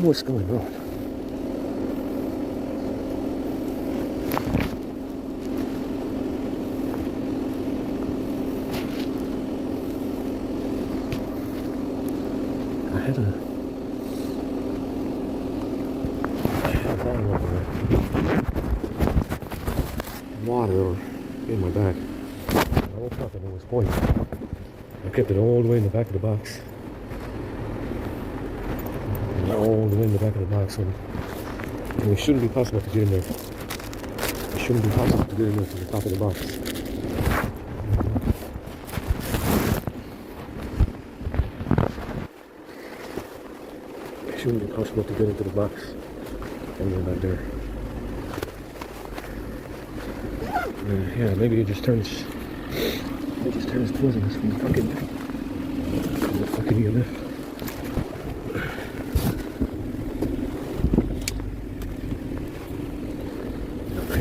what's going on. I had a bottle of water in my bag. I woke up and it was poison. I kept it all the way in the back of the box. All the way in the back of the box, and it shouldn't be possible to get in there. It shouldn't be possible to get in there to the top of the box. It shouldn't be possible to get into the box anywhere back there. Yeah, maybe it just turns poisonous from the fucking EMF.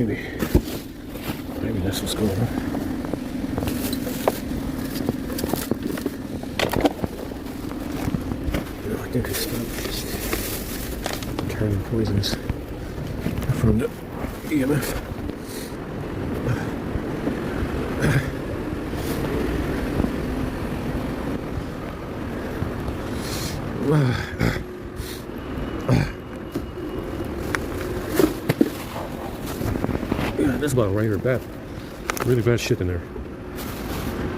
Maybe that's what's going on. No, I think it's not just turning poisonous from the EMF. There's a lot of really bad shit in there.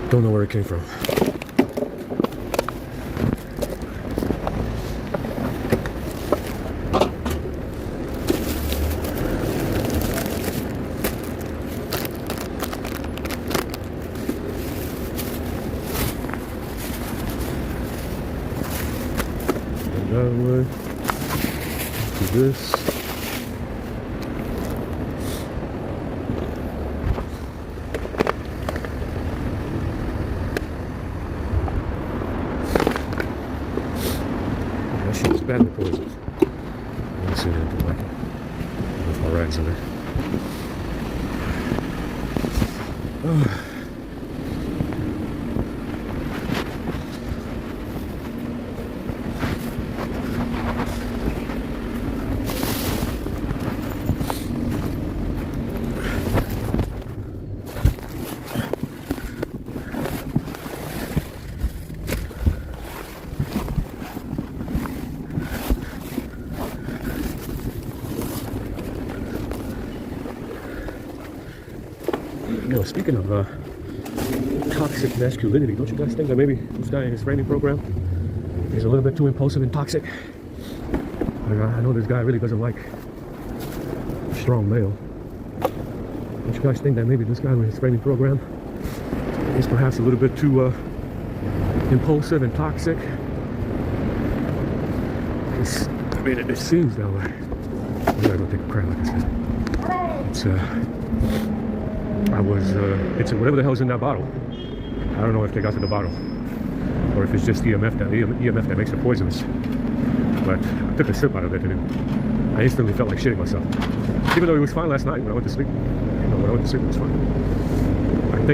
Don't know where it came from. And that way to this. Badly poisoned. Let me see what I do like it. With my rags in there. Speaking of toxic masculinity, don't you guys think that maybe this guy in his training program is a little bit too impulsive and toxic? I know this guy really doesn't like strong male. Don't you guys think that maybe this guy in his training program is perhaps a little bit too impulsive and toxic? It seems that way. I gotta go take a crap, like I said. It's whatever the hell's in that bottle. I don't know if they got to the bottle or if it's just EMF that makes it poisonous. But I took a sip out of it and I instantly felt like shitting myself. Even though it was fine last night when I went to sleep. When I went to sleep it was fine. I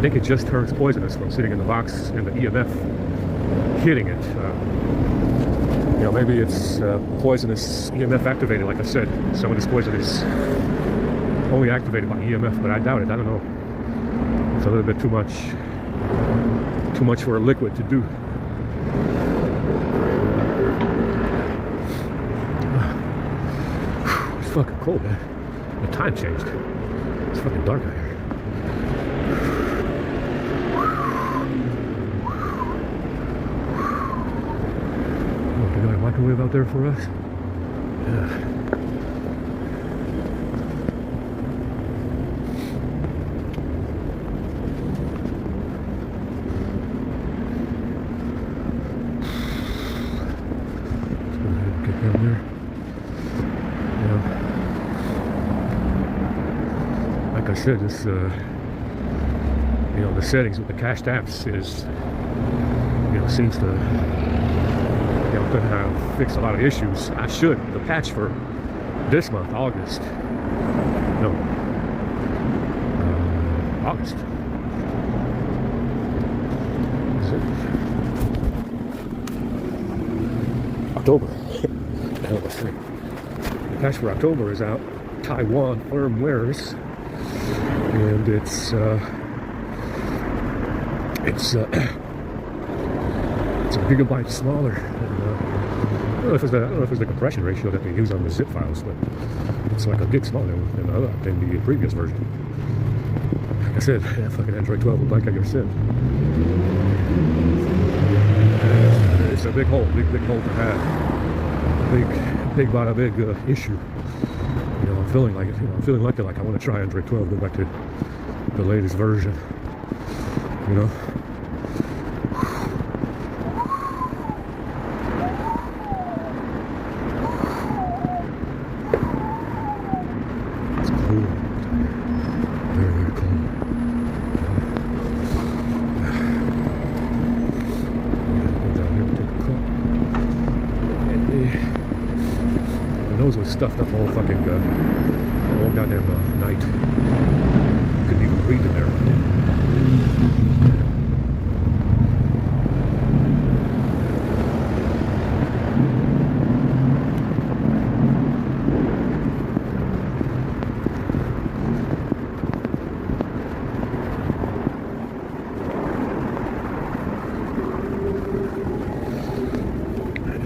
think it just turns poisonous from sitting in the box and the EMF hitting it. Maybe it's poisonous EMF activated, like I said. Some of this poison is only activated by EMF, but I doubt it. I don't know. It's a little bit too much for a liquid to do. It's fucking cold, man. The time changed. It's fucking dark out here. Oh, they got a microwave out there for us? Yeah. Like I said, this the settings with the cached apps is seems to could have fixed a lot of issues. The patch for this month, August. Is it? October. Now let's see. The patch for October is out. Taiwan firmwares, and it's a gigabyte smaller. And, I don't know if it's the compression ratio that they use on the zip files, but it's like a gig smaller than the previous version. Like I said, yeah, fucking Android 12, like I said, it's a big hole to have, big issue. You know, I'm feeling like it. You know, I'm feeling like I want to try Android 12, go back to the latest version. You know. It's cool. Very, very cool. Go down here and take a cut. My nose was stuffed up all fucking all goddamn night. Couldn't even breathe in there.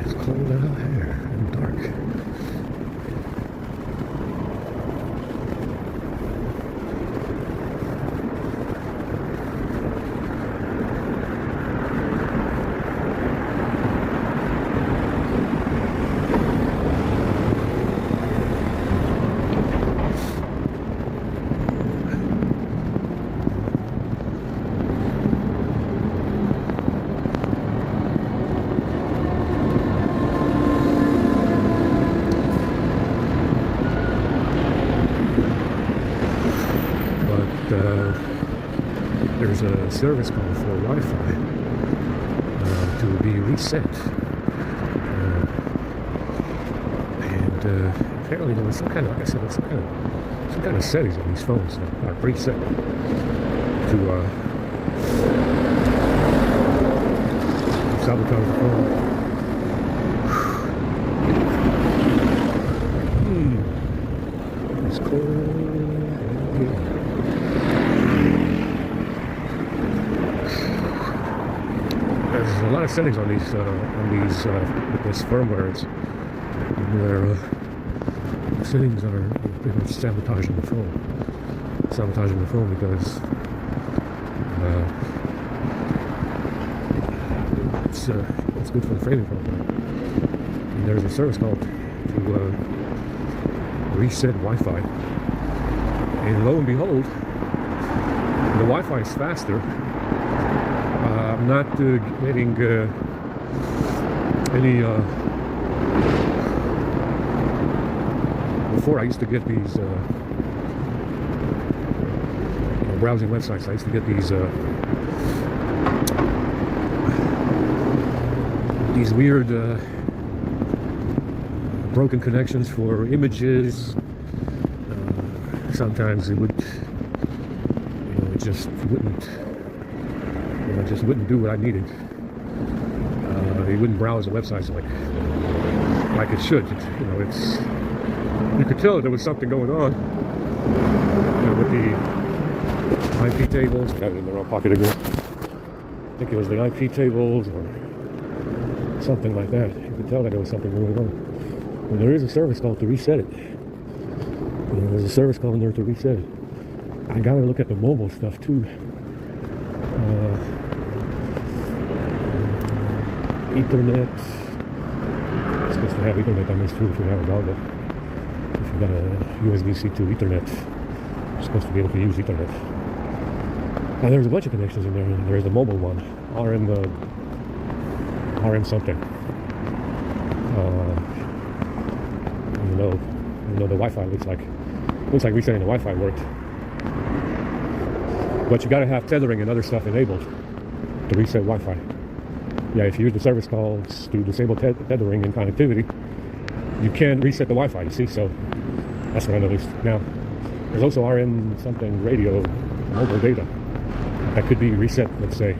It's cold out here and dark. There's a service call for Wi-Fi to be reset, and apparently there was some kind of, like I said, some kind of settings on these phones that are preset to sabotage the phone. It's cold. There's a lot of settings on these with this firmware. Their settings are pretty much sabotaging the phone. Because it's good for the framing problem. And there's a service called to reset Wi-Fi, and lo and behold, the Wi-Fi is faster. I'm not getting any. Before I used to get these browsing websites. I used to get these weird broken connections for images. Sometimes it would, it just wouldn't do what I needed. It wouldn't browse the websites like it should. You could tell that there was something going on with the IP tables. I got it in the wrong pocket again. I think it was the IP tables or something like that. You could tell that there was something going on. And there is a service called to reset it. There's a service call in there to reset it. I gotta look at the mobile stuff too. Ethernet. It's supposed to have Ethernet on this too if you have a dongle. If you got a USB-C to Ethernet, you're supposed to be able to use Ethernet. Now there's a bunch of connections in there. There's the mobile one, RM something. The Wi-Fi looks like resetting the Wi-Fi worked. But you got to have tethering and other stuff enabled to reset Wi-Fi. Yeah, if you use the service calls to disable tethering and connectivity, you can reset the Wi-Fi, you see, so that's what I noticed. Now, there's also RM something radio, mobile data, that could be reset, let's say,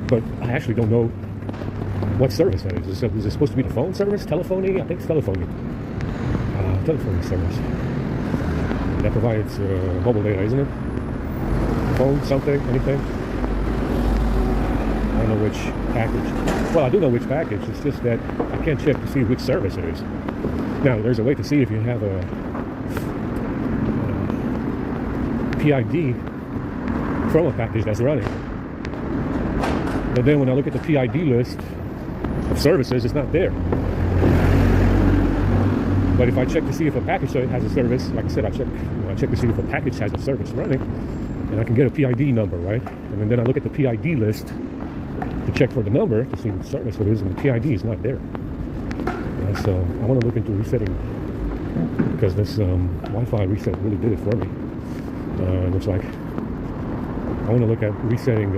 but I actually don't know what service that is. Is it supposed to be the phone service? Telephony? I think it's telephony. Telephony service. That provides mobile data, isn't it? Phone, something, anything? I don't know which package. Well, I do know which package. It's just that I can't check to see which service it is. Now, there's a way to see if you have a PID from a package that's running. But then when I look at the PID list of services, it's not there. But if I check to see if a package has a service, like I said, I check to see if a package has a service running, and I can get a PID number, right? And then I look at the PID list to check for the number to see what service it is, and the PID is not there. So I want to look into resetting, because this Wi-Fi reset really did it for me. Looks like I want to look at resetting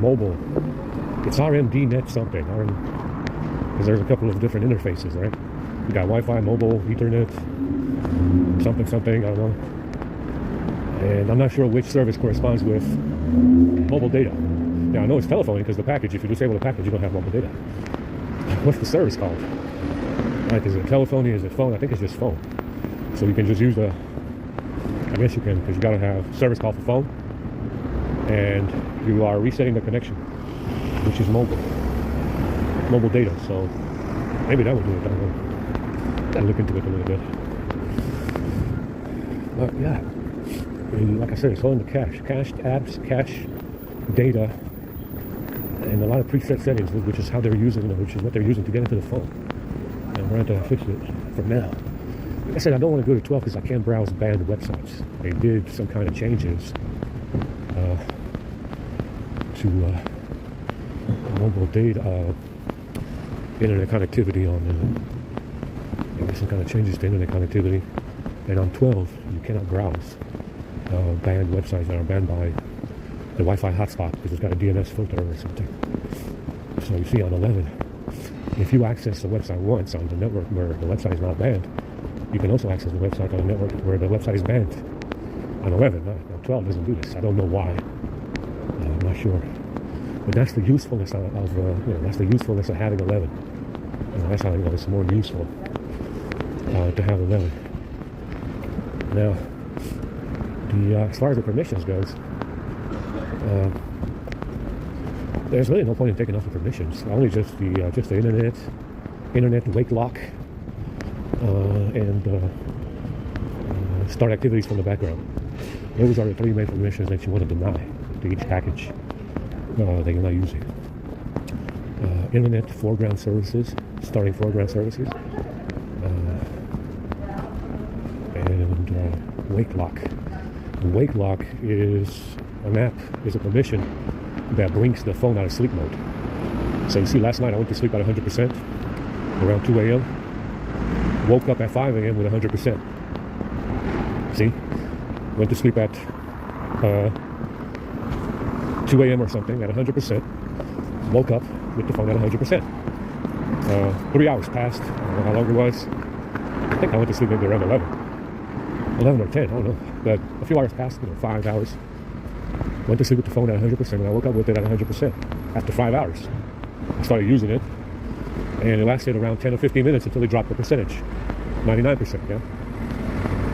mobile. It's RMD net something, because there's a couple of different interfaces, right? You got Wi-Fi, mobile, Ethernet, something, I don't know. And I'm not sure which service corresponds with mobile data. Now, I know it's telephony because the package, if you disable the package, you don't have mobile data. What's the service called? Like, is it telephony? Is it phone? I think it's just phone. So you can just use I guess you can, because you got to have service call for phone. And you are resetting the connection, which is mobile data. So maybe that would do it. I don't know. Gotta look into it a little bit. But yeah, like I said, it's all in the cached apps, cache data, and a lot of preset settings, which is how they're using, which is what they're using to get into the phone. And we're going to fix it for now. Like I said, I don't want to go to 12 because I can't browse banned websites. They did some kind of changes to mobile data, internet connectivity on some kind of changes to internet connectivity, and on 12 you cannot browse banned websites that are banned by the Wi-Fi hotspot because it's got a DNS filter or something. So you see on 11, if you access the website once on the network where the website is not banned, you can also access the website on a network where the website is banned. On 11, no, 12 doesn't do this. I don't know why. I'm not sure. But that's the usefulness of that's the usefulness of having 11. That's how it's more useful to have 11. Now, as far as the permissions goes, there's really no point in taking off the permissions. Only just the internet wake lock, and start activities from the background. Those are the three main permissions that you want to deny to each package that you're not using. Internet foreground services, starting foreground services, and wake lock. Wake lock is a permission that brings the phone out of sleep mode. So you see, last night I went to sleep at 100% around 2 a.m. Woke up at 5 a.m. with 100%. See? Went to sleep at 2 a.m. or something at 100%. Woke up with the phone at 100%. 3 hours passed. I don't know how long it was. I think I went to sleep maybe around 11 or 10, I don't know. But a few hours passed, 5 hours. Went to sleep with the phone at 100%, and I woke up with it at 100% after 5 hours. I started using it, and it lasted around 10 or 15 minutes until it dropped the percentage, 99%, yeah?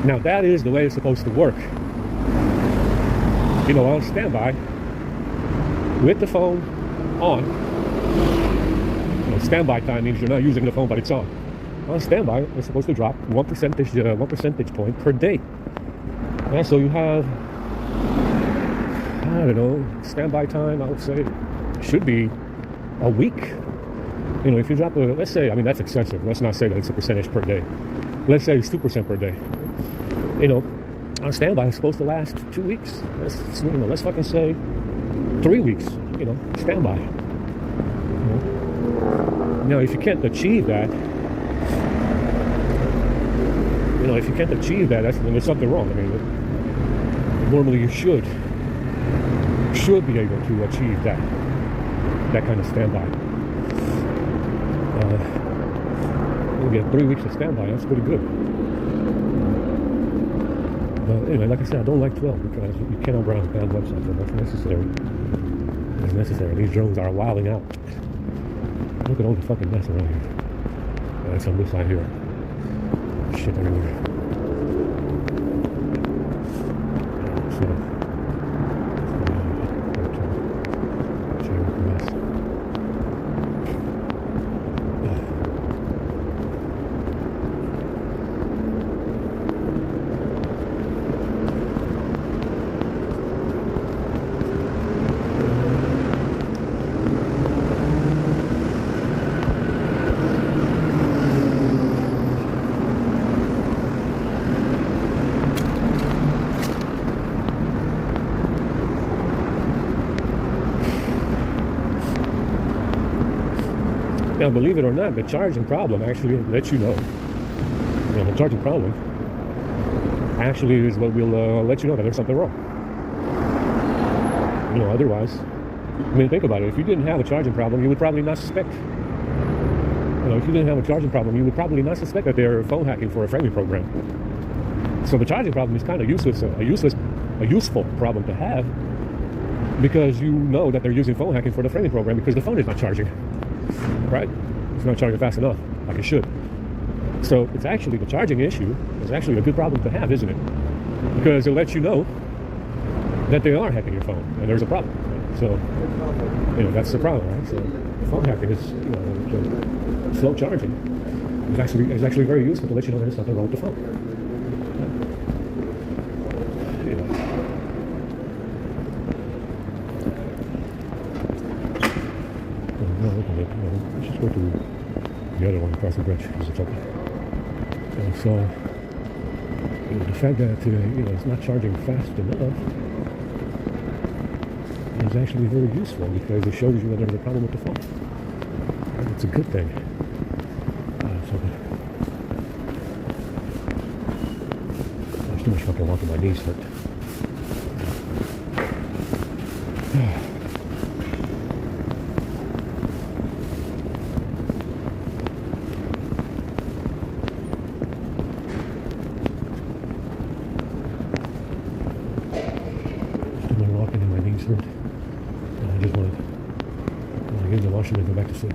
Now, that is the way it's supposed to work. On standby, with the phone on. Standby time means you're not using the phone, but it's on. On standby, it's supposed to drop 1 percentage point per day. And so you have, I don't know, standby time, I would say, should be a week. If you drop let's say, that's excessive. Let's not say that it's a percentage per day. Let's say it's 2% per day. On standby, it's supposed to last 2 weeks. Let's fucking say 3 weeks, standby. Now, if you can't achieve that, then there's something wrong. Normally you should be able to achieve that kind of standby. You get 3 weeks of standby, that's pretty good. But anyway, like I said, I don't like 12 because you cannot browse banned websites, and that's necessary. It's necessary. These drones are wilding out. Look at all the fucking mess around here. That's on this side here. Shit everywhere. So, now, believe it or not, the charging problem actually lets you know. The charging problem actually is what will let you know that there's something wrong. Otherwise, I mean, think about it. If you didn't have a charging problem, you would probably not suspect. If you didn't have a charging problem, you would probably not suspect that they're phone hacking for a friendly program. So the charging problem is kind of useless, a useful problem to have, because you know that they're using phone hacking for the friendly program because the phone is not charging. Right? It's not charging fast enough, like it should. So it's actually the charging issue is actually a good problem to have, isn't it? Because it lets you know that they are hacking your phone and there's a problem. Right? So, that's the problem, right? So phone hacking is, the slow charging is actually very useful to let you know there's something wrong with the phone. Let's just go to the other one across the bridge because it's open. And so, the fact that it's not charging fast enough is actually very useful because it shows you that there's a problem with the phone. And it's a good thing. There's too much fucking walking, my knees hurt. I just wanted to get in the washroom and go back to sleep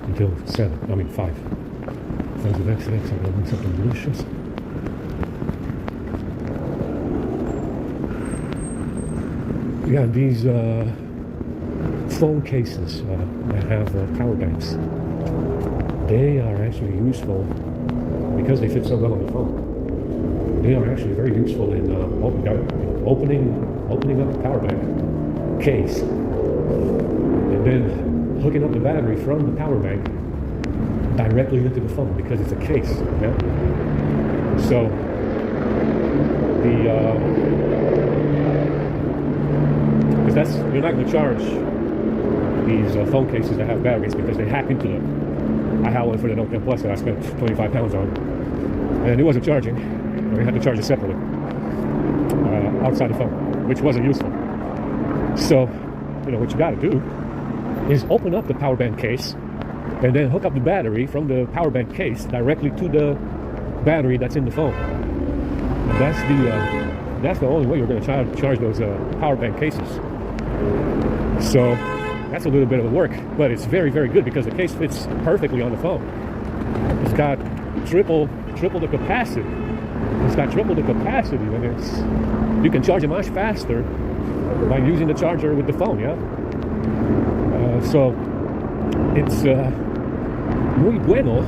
until 5. Sounds the next thing, so I'm having something delicious. Yeah, these phone cases that have power banks, they are actually useful because they fit so well on the phone. They are actually very useful in opening up the power bank case and then hooking up the battery from the power bank directly into the phone because it's a case. Yeah? So because you're not going to charge these phone cases that have batteries because they hack into them. I had one for the Note 10 Plus that I spent £25 on, and it wasn't charging. We had to charge it separately outside the phone, which wasn't useful. So, what you got to do is open up the power bank case and then hook up the battery from the power bank case directly to the battery that's in the phone. And that's the only way you're going to charge those power bank cases. So that's a little bit of the work, but it's very, very good because the case fits perfectly on the phone. It's got triple the capacity. It's got triple the capacity, and you can charge it much faster by using the charger with the phone. Yeah. So it's muy bueno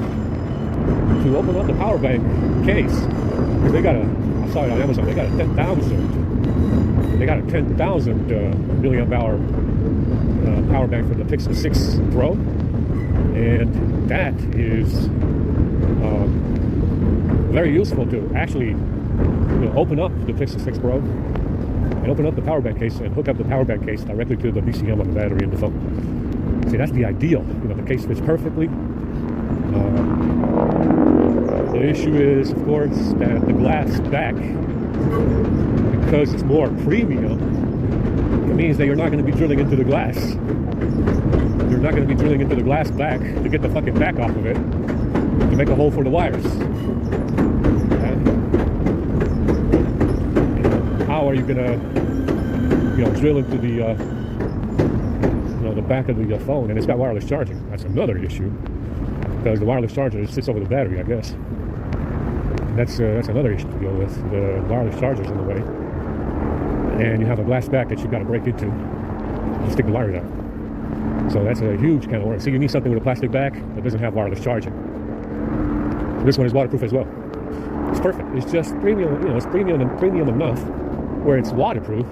to open up the power bank case because I saw it on Amazon. They got a 10,000 milliamp hour power bank for the Pixel 6 Pro, and that is very useful to actually open up the Pixel 6 Pro and open up the power bank case and hook up the power bank case directly to the BCM on the battery in the phone. See, that's the ideal. The case fits perfectly. The issue is, of course, that the glass back, because it's more premium, it means that you're not going to be drilling into the glass. You're not going to be drilling into the glass back to get the fucking back off of it to make a hole for the wires. How are you going to, drill into the back of the phone, and it's got wireless charging. That's another issue, because the wireless charger sits over the battery, I guess. And that's another issue to deal with. The wireless charger's in the way, and you have a glass back that you've got to break into and stick the wires out. So that's a huge kind of work. So you need something with a plastic back that doesn't have wireless charging. This one is waterproof as well. It's perfect. It's just premium, it's premium enough where it's waterproof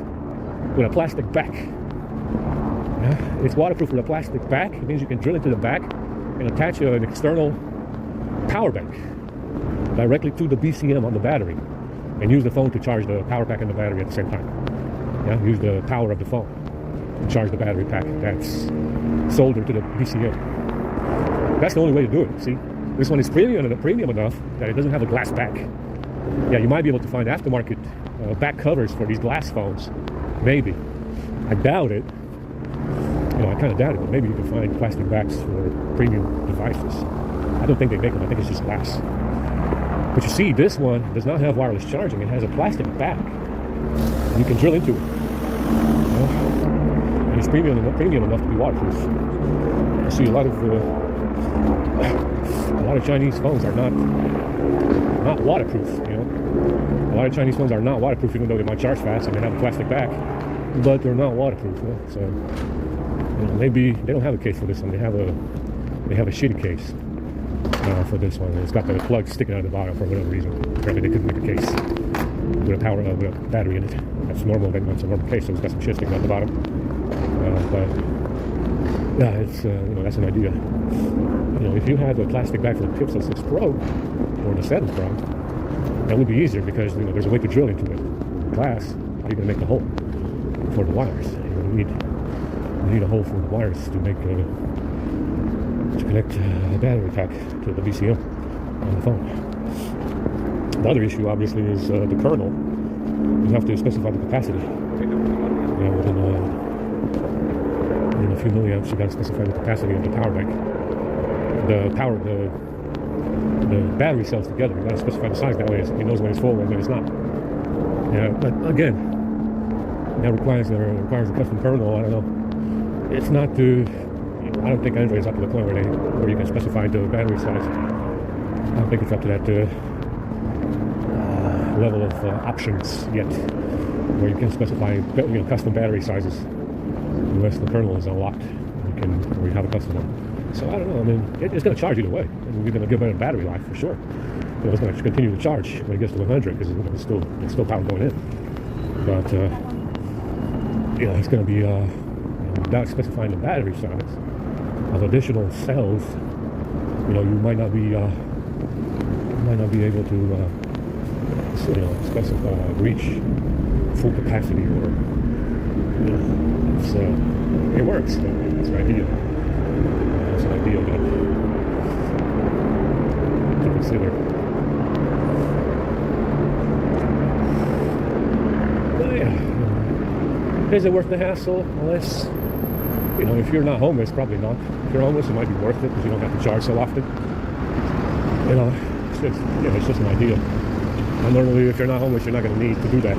with a plastic back. Yeah, it's waterproof with a plastic back. It means you can drill into the back and attach an external power bank directly to the BCM on the battery and use the phone to charge the power pack and the battery at the same time. Yeah, use the power of the phone to charge the battery pack that's soldered to the BCM. That's the only way to do it, see? This one is premium enough that it doesn't have a glass back. Yeah, you might be able to find aftermarket back covers for these glass phones. Maybe. I doubt it. I kind of doubt it, but maybe you can find plastic backs for premium devices. I don't think they make them. I think it's just glass. But you see, this one does not have wireless charging. It has a plastic back. You can drill into it. And it's premium enough to be waterproof. You see, a lot of Chinese phones are not waterproof. A lot of Chinese phones are not waterproof, even though they might charge fast and they have a plastic back, but they're not waterproof. So maybe they don't have a case for this one. They have a shitty case for this one. It's got the plug sticking out of the bottom for whatever reason. Apparently they couldn't make a case with a battery in it. That's normal. It's a normal case, so it's got some shit sticking out the bottom. But yeah, it's that's an idea. If you had a plastic bag for the Pixel 6 Pro or the 7 Pro, that would be easier because there's a way to drill into it. Glass, how are you going to make the hole for the wires? You need a hole for the wires to connect a battery pack to the BCM on the phone. The other issue, obviously, is the kernel. You have to specify the capacity. Within a few milliamps, you got to specify the capacity of the power bank. The battery cells together. You got to specify the size. That way, it knows when it's full and when it's not. Yeah, but again, that requires a custom kernel. I don't know. It's not to. I don't think Android is up to the point where you can specify the battery size. I don't think it's up to that level of options yet, where you can specify custom battery sizes, unless the kernel is unlocked. Or you have a custom one. So I don't know. I mean, it's going to charge either way. You're going to give it a battery life for sure. It's going to continue to charge when it gets to 100 because it's still power going in. But it's going to be without specifying the battery size of additional cells. You might not be able to specify reach full capacity or it works. That's an idea. That's an idea to consider. But yeah, is it worth the hassle? Unless, if you're not homeless, probably not. If you're homeless, it might be worth it because you don't have to charge so often. It's just an idea. And normally, if you're not homeless, you're not going to need to do that.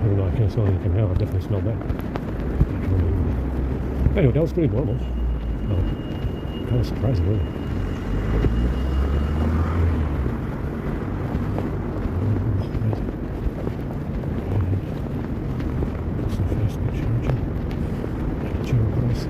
Even though I can't smell anything now, I definitely smell that. Anyway, that was pretty normal. Kind of surprising, really. Some fast speed charging. Charging price.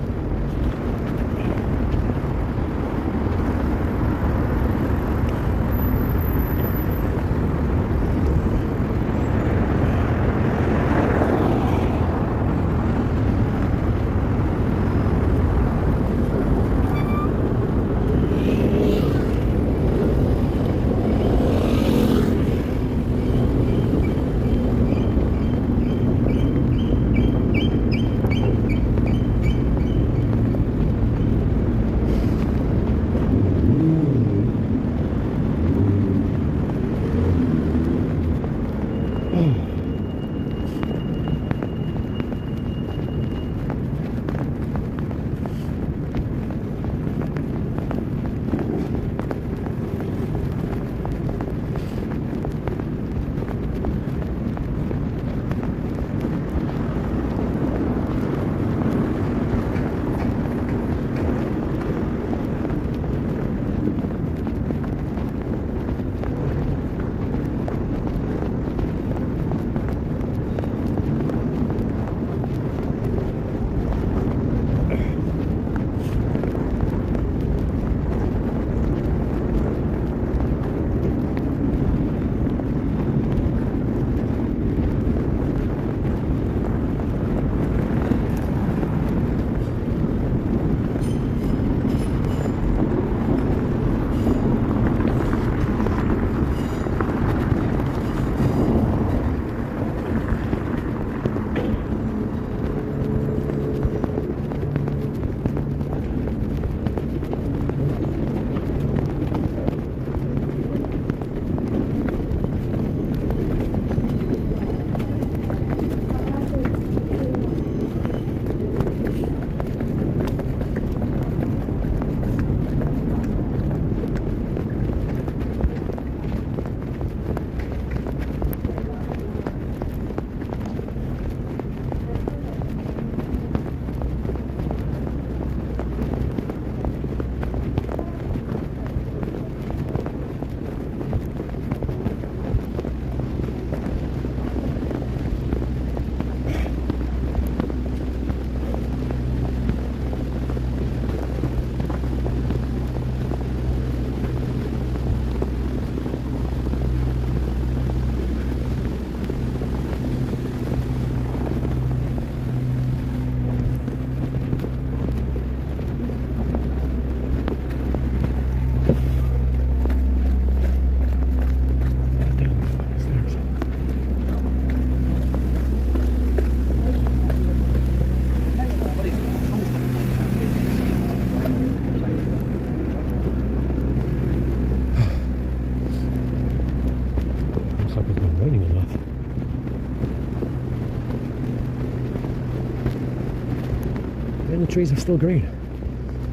And the trees are still green,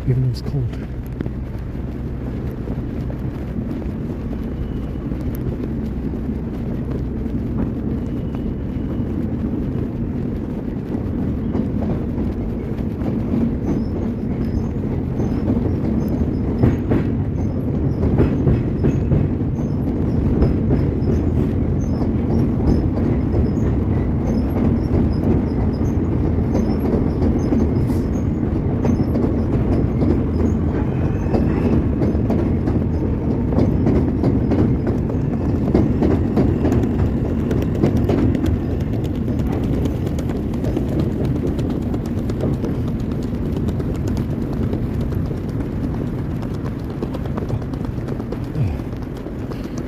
even though it's cold.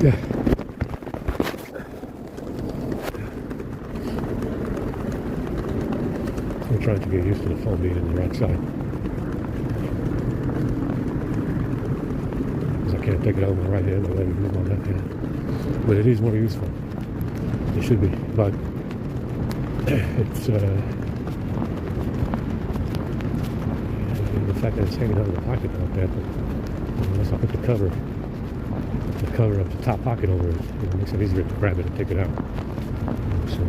Yeah. We're trying to get used to the phone being in the right side. Because I can't take it out with my right hand, I let it move on that hand. But it is more useful. It should be. But it's the fact that it's hanging out of the pocket like that, unless I put the cover of the top pocket over it, it makes it easier to grab it and take it out. So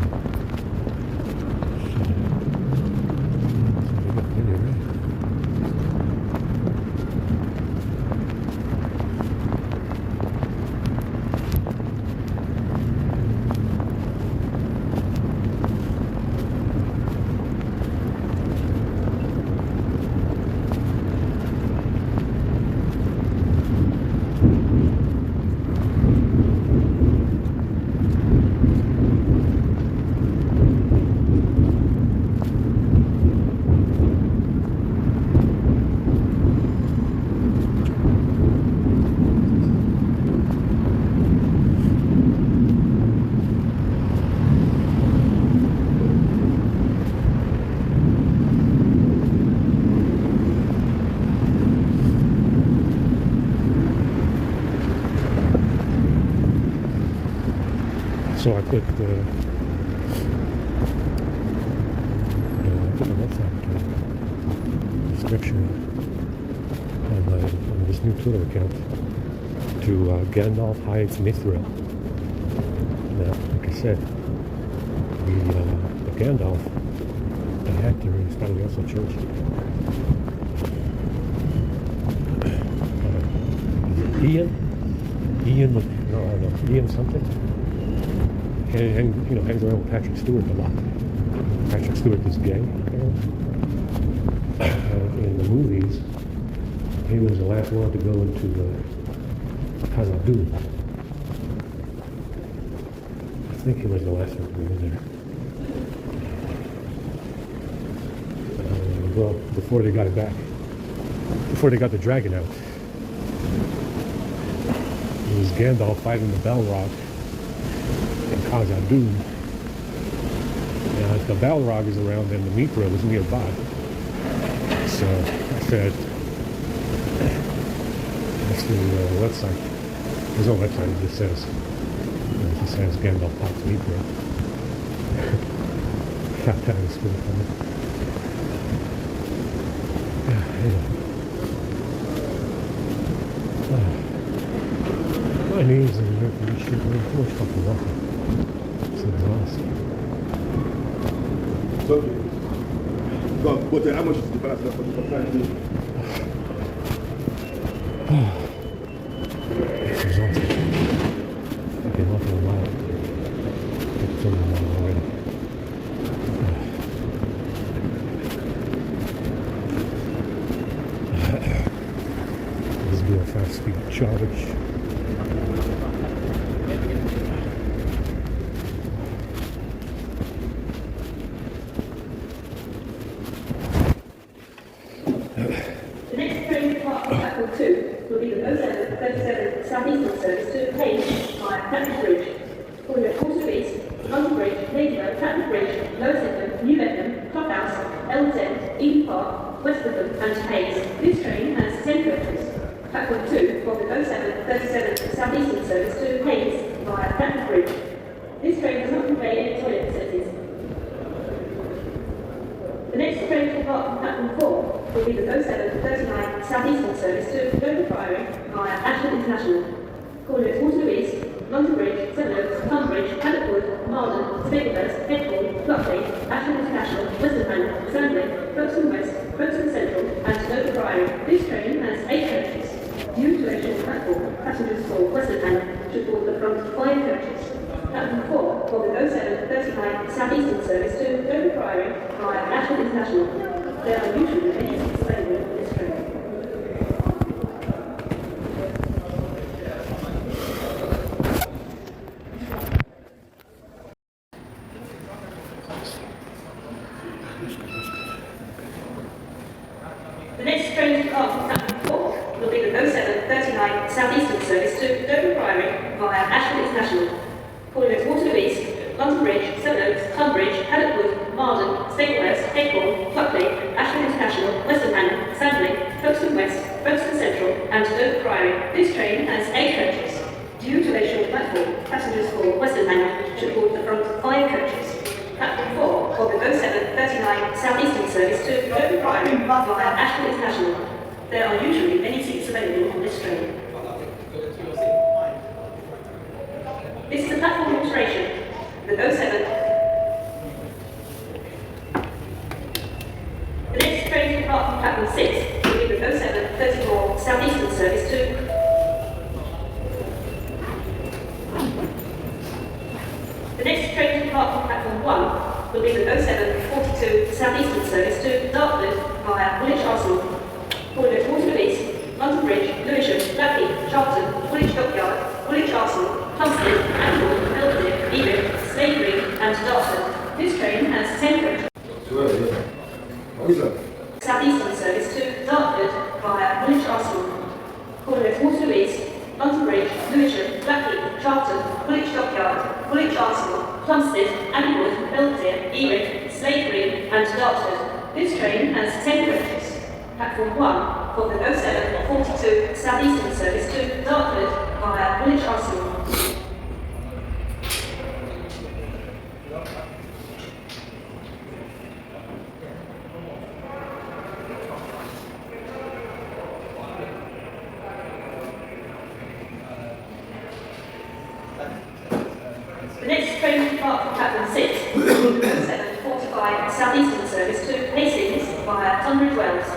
at what's that description on this new Twitter account to Gandalf hides Mithril. Now, like I said, the Gandalf, the actor, is probably also church. Ian, no, I don't know, Ian something. Hangs around with Patrick Stewart a lot. Patrick Stewart is gay. In the movies, he was the last one to go into Khazad-dûm. I think he was the last one to go in there. Well, before they got it back, before they got the dragon out. It was Gandalf fighting the Balrog in Khazad-dûm. Now, if the Balrog is around, then the Mithril is nearby. So I said, that's the website. There's no website, it just says Gandalf pops Mithril. That was pretty funny. Anyway. My knees and this shit, man. Too much fucking walking. It's exhausting. So, but how much is the balance left for the time? It's exhausting. I've been walking a while. It's so long already. Let's do a fast speed charge. Will be the 0737 Southeastern service to Hayes via Clapham Bridge. Calling at Quarter East, London Bridge, Ladybird, Clapham Bridge, Lower Sydenham, New Beckham, Clockhouse, LZ, Eden Park, West Wickham and Hayes. This train has 10 coaches. Platform 2 for the 0737 Southeastern service to Hayes via Clapham Bridge. This train does not convey any toilet facilities. The next train to depart from Platform 4 will be the 0739 Southeastern service to Dover Priory via Ashford International. Calling at Waterloo East, London Bridge, Sevenoaks, Tunbridge, Paddockwood, Marden, Staplehurst, Headhall, Blockley, Ashford International, Western Sandley, Folkestone West, Folkestone Central and Dover Priory. This train has 8 coaches. Due to a short platform, passengers for Western should board the front 5 coaches. Platform 4 for the 0739 Southeastern service to Dover Priory via Ashford International. There are usually many seats available on this train. The next train to depart from Platform 4 will be the 0739 Southeastern service to Dover Priory via Ashford International. Calling at Waterloo East, London Bridge, Sevenoaks, Tunbridge, Paddockwood, Marden, Staplehurst, Headhall, Blockley, Ashford International, Western Sandley, Folkestone West, Folkestone Central and Dover Priory. This train has 8 coaches. Due to a short platform, passengers for Western should board the front 5 coaches. Platform 4 for the 0739 Southeastern service to Dover Priory via Ashford International. There are usually many seats available on this train. This is a platform alteration. The 07. The next train to depart from Platform 6 will be the 0734 Southeastern service to The next train to depart from Platform 1 will be the 0742 Southeastern service to Dartford via Woolwich Arsenal. Calling at Waterloo East, London Bridge, Lewisham, Blackheath, Charlton, Woolwich Dockyard, Woolwich Arsenal, Plumstead, Anfield, Belvedere, Ealing, Slade Green and Dartford. This train has 10 coaches. Southeastern service to Dartford via Woolwich Arsenal. Calling at Waterloo East, London Bridge, Lewisham, Blackheath, Charlton, Woolwich Dockyard, Woolwich Arsenal, Plumstead, Anfield, Belvedere, Ealing, Slade Green and Dartford. This train has 10 coaches. Platform 1 for the 0742 Southeastern service to Dartford via Woolwich Arsenal. Platform 6 will be the 0745 Southeastern service to Hastings via Tunbridge Wells.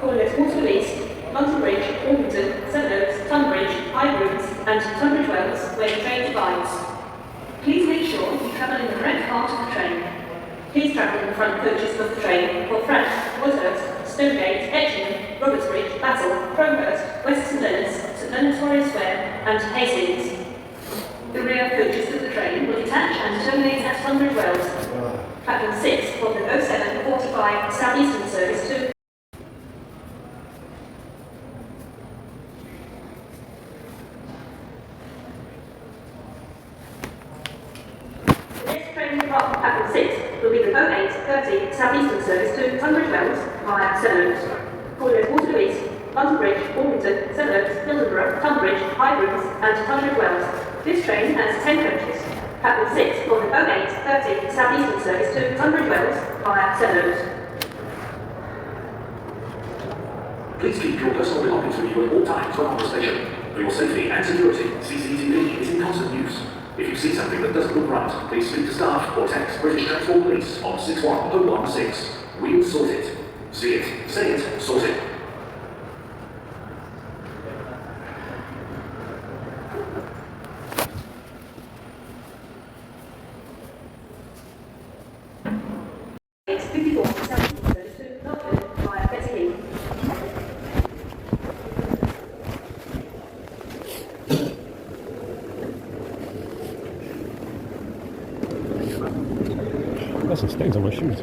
Calling at Waterloo East, London Bridge, Orpington, Seven Oaks, Tunbridge, High Rooms, and Tunbridge Wells, where the train divides. Please make sure you travel in the correct part of the train. Please travel in the front coaches of the train for Frank, Washurst, Stonegate, Etchingham, Robertsbridge, Battle, Crowhurst, West St Leonard's Warrior Square, and Hastings. The rear coaches of the train will detach and terminate at Tunbridge Wells. Platform 6 for the 0745 Southeastern service to Platform 6 will be the 0830 Southeastern service to Tunbridge Wells via Seven Oaks. Calling at Waterloo East, London Bridge, Orpington, Seven Oaks, Mildrenborough, Tunbridge, High Rooms, and Tunbridge Wells. This train has 10 coaches. Platform 6 for the 0830 Southeastern service to Tunbridge Wells via Seven Oaks. Please keep your personal belongings with you at all times when on the station. For your safety and security, CCTV is in constant use. If you see something that doesn't look right, please speak to staff or text British Transport Police on 61016. We'll sort it. See it, say it, sort it. It's 54 Southeastern service to London via Betty Hill. I've got some stains on my shoes.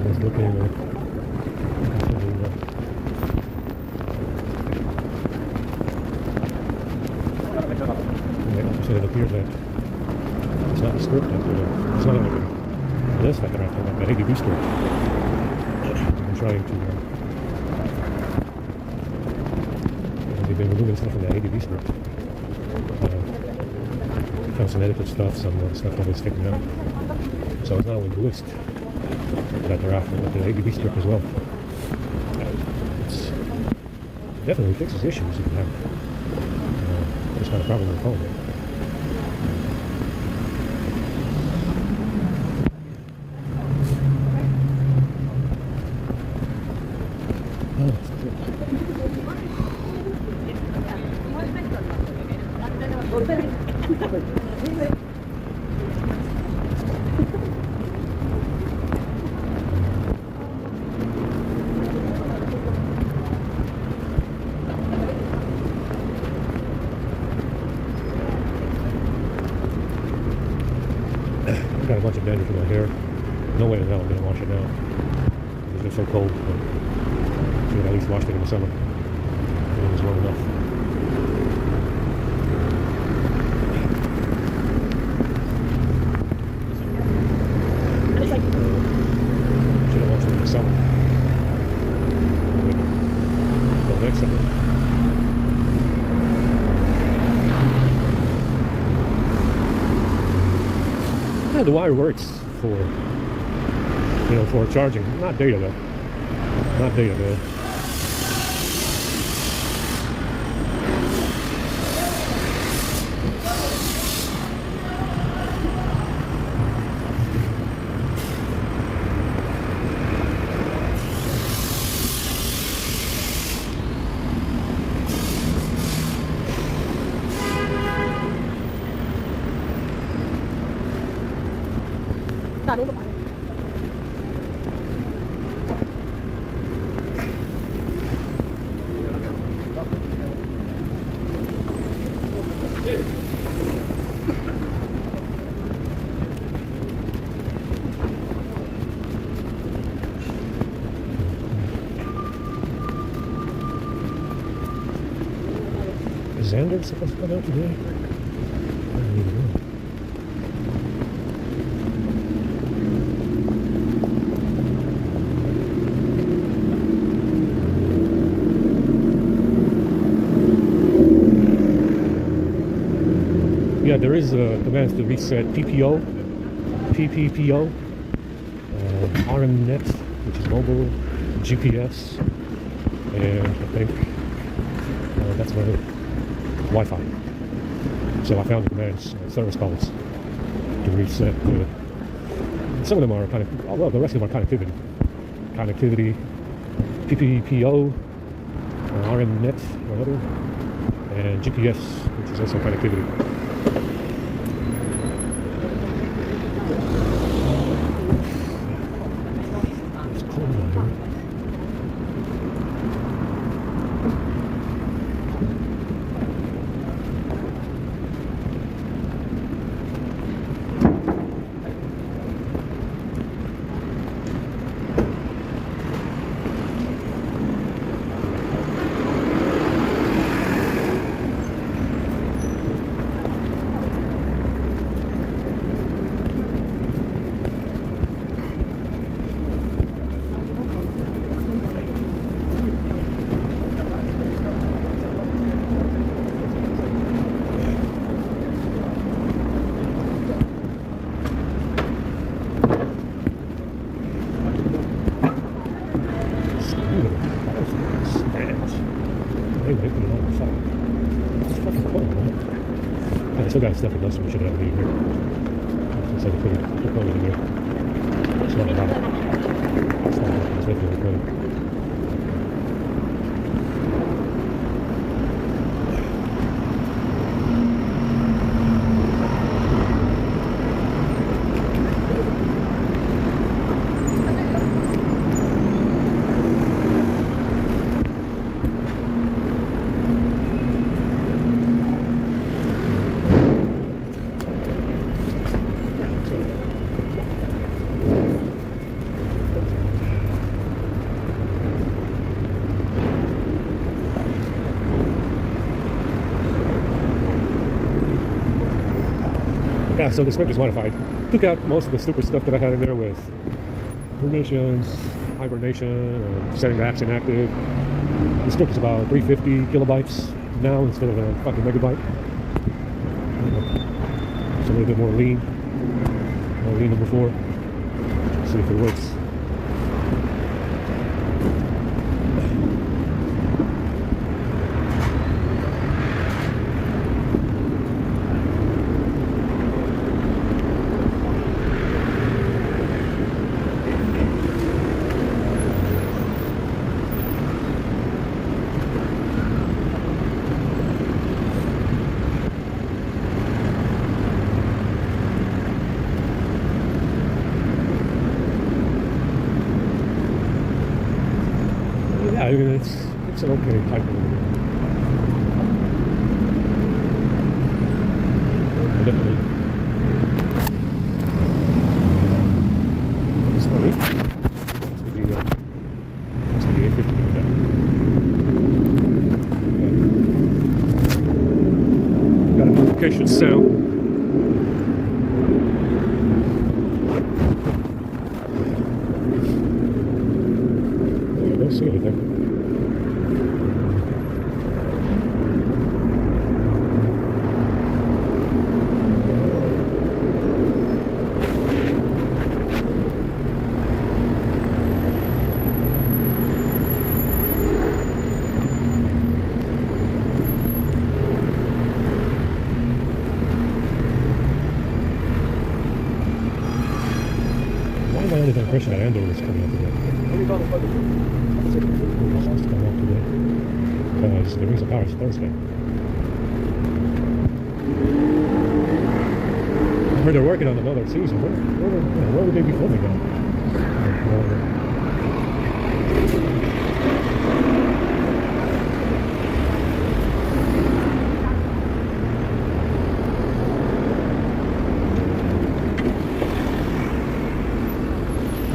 was looking at so it appears that it's not a script, it's not like a list that they're after, like an ADB script. I'm trying to they've been removing stuff from the ADB script. Found some edited stuff, some stuff that was taken out. So it's not only the list that they're after, but the ADB script as well. It's definitely fixes issues you can have. Just got a problem with the phone. I got a bunch of dandruff in my hair. No way in hell I'm going to wash it now. It's been so cold. But should have at least washed it in the summer. It was warm enough. Should have washed it in the summer. Well, next summer. Yeah, the wire works for, for charging. Not data though. Not data, man. Is Xander supposed to come out today? I don't even know. Yeah, there is commands to reset PPO, RMNet, which is mobile, GPS, and I think that's about it. Wi-Fi. So I found the commands, service calls to reset. Some of them are well, the rest of them are connectivity, PPPO, RMNet, or whatever, and GPS, which is also connectivity. It's cold out here. I still got stuff in dust, we should have leave here. Looks like I put it in there. It's not a lot. It's not a lot. It's definitely recording. Yeah, so the script is modified. Took out most of the stupid stuff that I had in there with permissions, hibernation, setting the apps inactive. The script is about 350 kilobytes now instead of a fucking megabyte. It's a little bit more lean than before. Let's see if it works. Yeah, I mean, it's an okay type of video. Definitely. It's funny. It's the 850 like that. Got a notification sound. I don't see anything. Why am I under the impression that Andor is coming out today? It's supposed to come out today. Because the Rings of Power is Thursday. I heard they're working on another season. Where would they be filming that?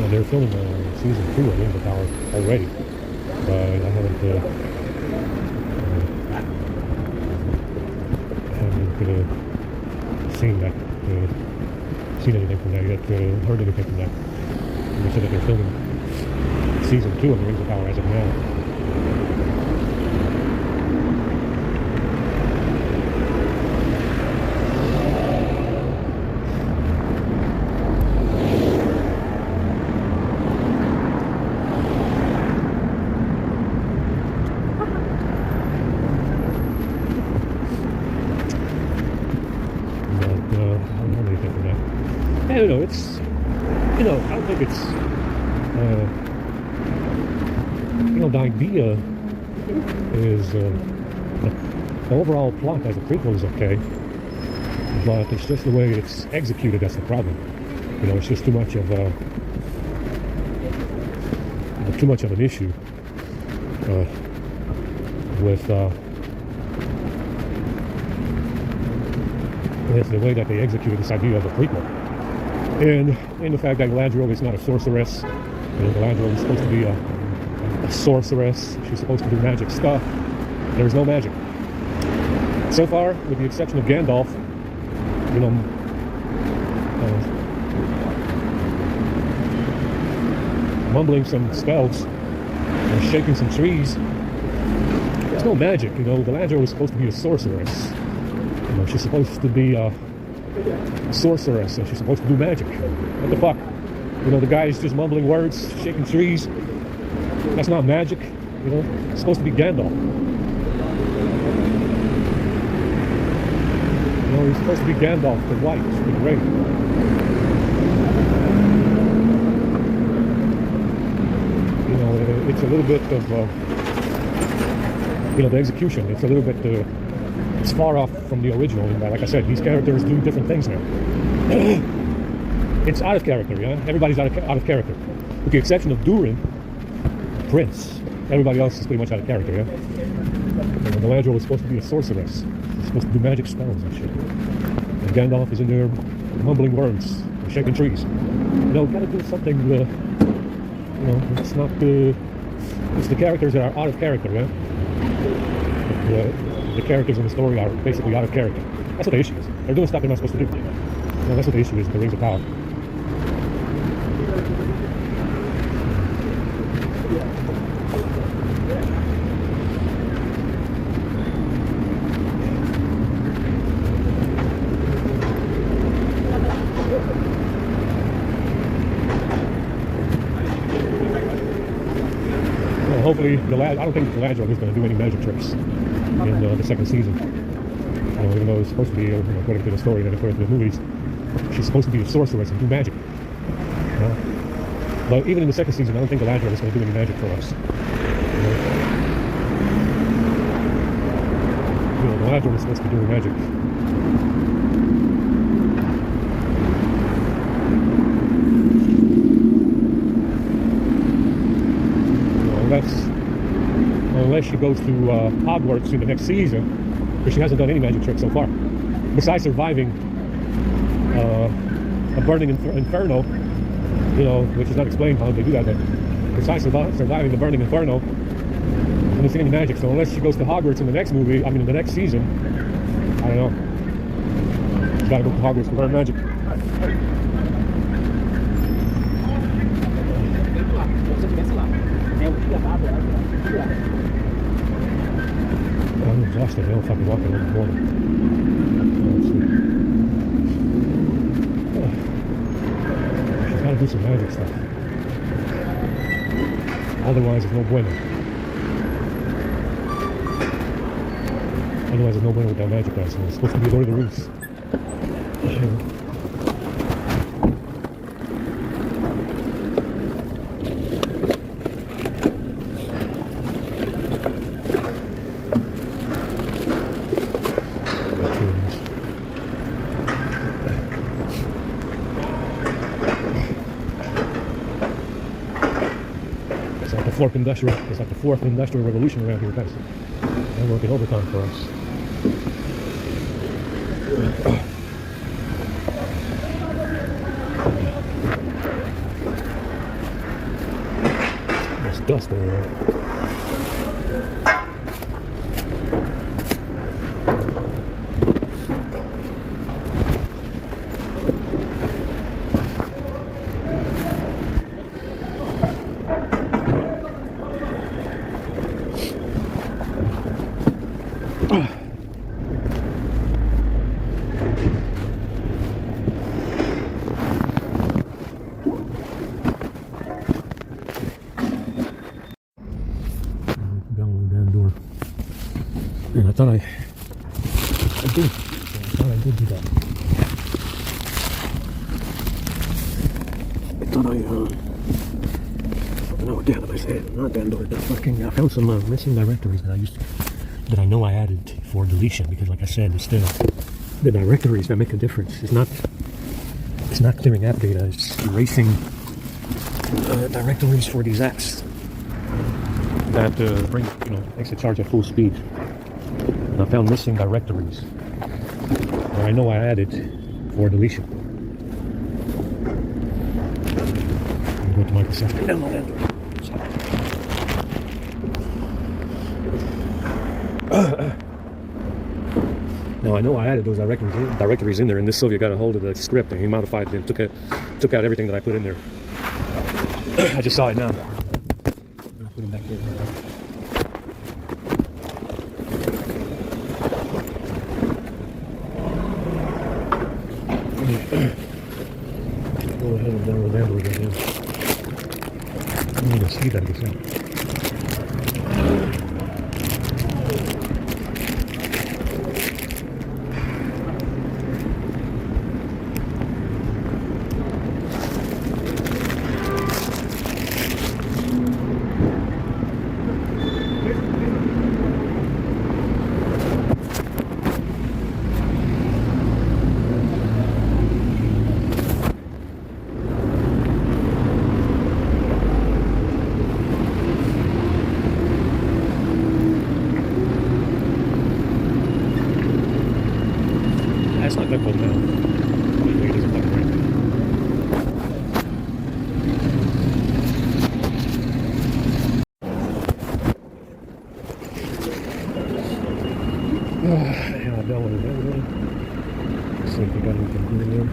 They're filming season 2 of Rings of Power already, but I haven't seen anything from that yet, heard anything from that. And they said that they're filming season 2 of Rings of Power as of now. I don't know, it's, I don't think it's, the idea is, the overall plot as a prequel is okay, but it's just the way it's executed that's the problem. It's just too much of an issue, with the way that they executed this idea of a prequel. And in the fact that Galadriel is not a sorceress. Galadriel is supposed to be a sorceress. She's supposed to do magic stuff. There's no magic. So far, with the exception of Gandalf, mumbling some spells and shaking some trees, there's no magic. Galadriel is supposed to be a sorceress. She's supposed to be a sorceress, and she's supposed to do magic. What the fuck? The guy is just mumbling words, shaking trees. That's not magic. It's supposed to be Gandalf. He's supposed to be Gandalf, the white, the gray. It's a little bit of, the execution. It's a little bit, it's far off from the original. Like I said, these characters do different things now. It's out of character, yeah? Everybody's out of character. With the exception of Durin, Prince. Everybody else is pretty much out of character, yeah? Galadriel is supposed to be a sorceress. She's supposed to do magic spells and shit. And Gandalf is in there mumbling words and shaking trees. Gotta do something, it's not it's the characters that are out of character, yeah? The characters in the story are basically out of character. That's what the issue is. They're doing stuff they're not supposed to do. Well, that's what the issue is, the rings of power. Well, hopefully, I don't think Galadriel is going to do any magic tricks in the second season. You know, even though it's supposed to be, according to the story and according to the movies, she's supposed to be a sorceress and do magic. You know? But even in the second season, I don't think Galadriel is going to do any magic for us. You know, Galadriel is supposed to be doing magic. Unless she goes to Hogwarts in the next season, because she hasn't done any magic tricks so far. Besides surviving a burning inferno, you know, which is not explained how they do that, but besides surviving the burning inferno, I don't see any magic. So unless she goes to Hogwarts in the next movie, in the next season, I don't know. She's got to go to Hogwarts to learn magic. I'm exhausted. I don't fucking walk in the morning. She's got to do some magic stuff. Otherwise, it's no bueno. Otherwise, it's no bueno with that magic guy. So it's supposed to be Lord of the Rings. It's like the fourth industrial revolution around here, guys. They're working overtime for us. There's dust everywhere. And I thought I did do that. No, damn it, I said, not that door. I found some missing directories that I know I added for deletion, because like I said, it's the directories that make a difference. It's not clearing app data, it's erasing directories for these apps that makes it charge at full speed. And I found missing directories that I know I added for deletion. I'm going to Microsoft and download that. Now I know I added those directories in there, and this Sylvia got a hold of the script and he modified it and took out everything that I put in there. I just saw it now. I'll put it back there. Go ahead and download that again. I don't even see that gets out. That's not that cold now. It doesn't fucking rain. Yeah, I downloaded that one. See if we got anything good in there.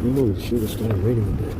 Holy shit, it started raining a bit.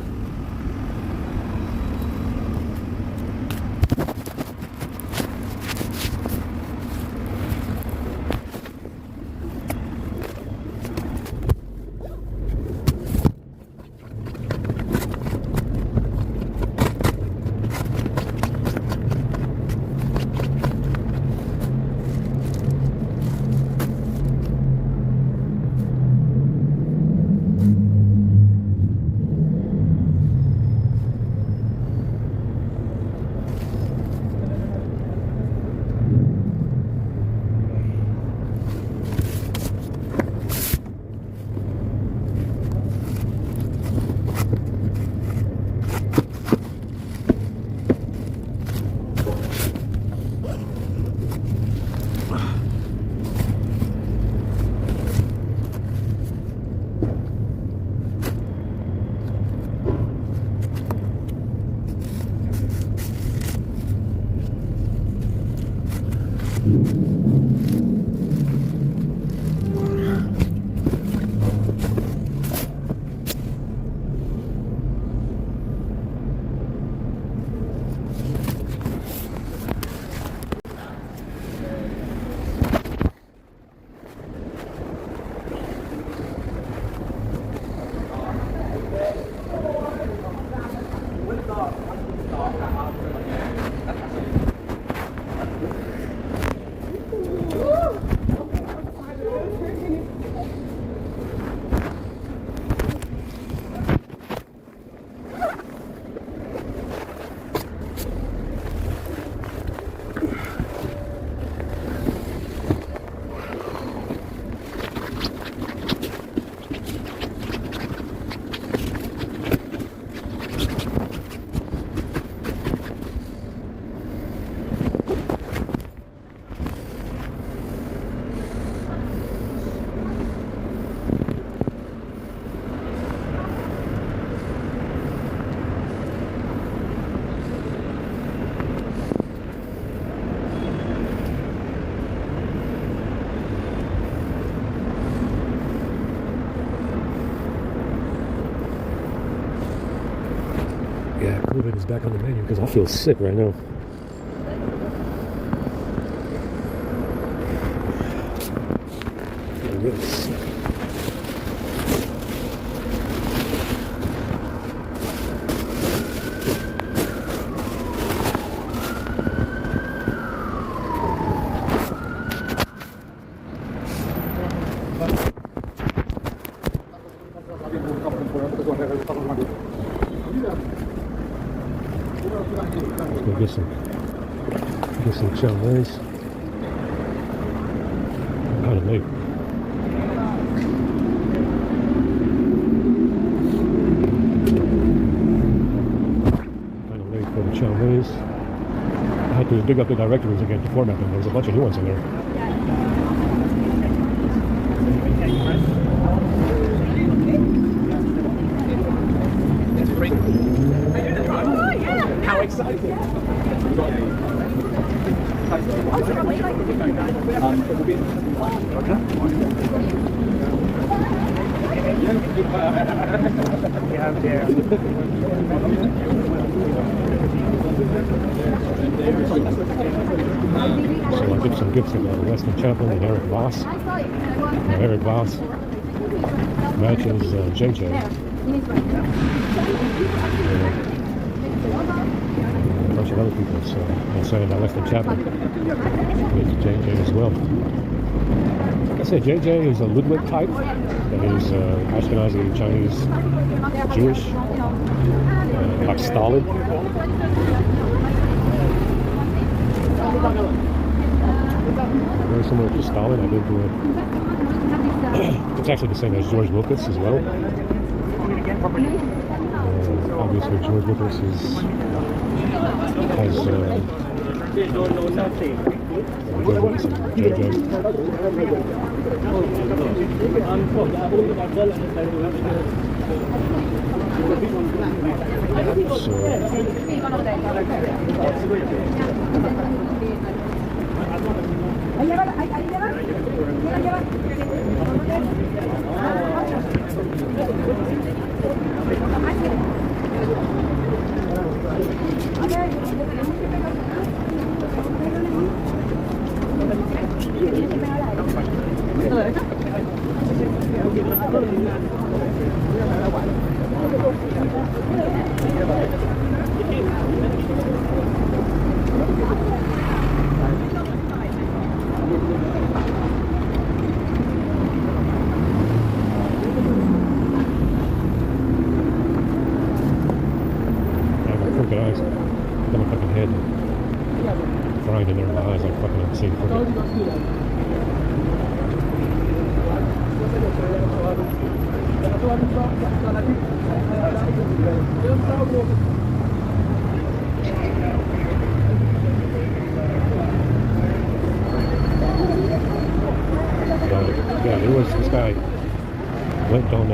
Yeah, COVID is back on the menu because I feel sick right now. I'm really sick. Let's go get some chow mein. Kind of late. Kind of late for the chow mein. I had to dig up the directories again to format them. There's a bunch of new ones in there. How exciting! So I did some gifts of Weston Chaplin and Eric Voss. Eric Voss matches JJ. A bunch of other people, so I'm saying that Weston Chaplin is JJ as well. Like I said, JJ is a Ludwig type that is Ashkenazi, Chinese, Jewish, like Stalin. Very similar to Stalin. I did do it. It's actually the same as George Lucas as well. Obviously, George Lucas has JJ. So Crooked eyes. Got my fucking head fried in there. My eyes like fucking insane crooked. Yeah, there was this guy went on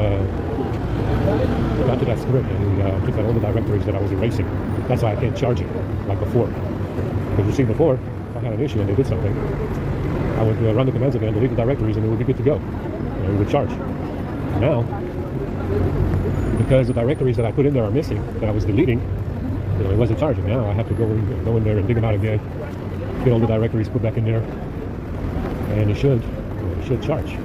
got to that script and he took out all the directories that I was erasing. That's why I can't charge it like before. Because you see, before, if I had an issue and they did something, I would run the commands again, delete the directories, and it would be good to go. And it would charge. Now, because the directories that I put in there are missing, that I was deleting, it wasn't charging. Now I have to go in there and dig them out again, get all the directories put back in there, and it should charge.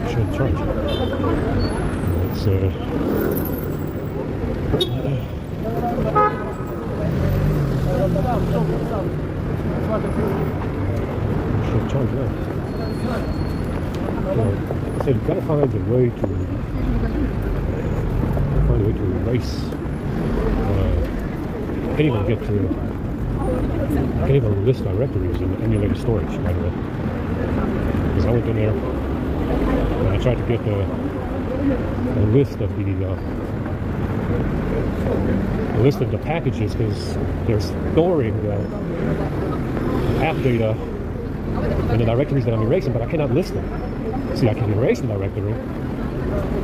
It should charge. It's should charge now. I said, you've got to find a way to erase. I can't even get to. I can't even list directories in the emulator storage, by the way. Because I went in there and I tried to get a list of the packages, because they're storing app data in the directories that I'm erasing, but I cannot list them. See, I can erase the directory,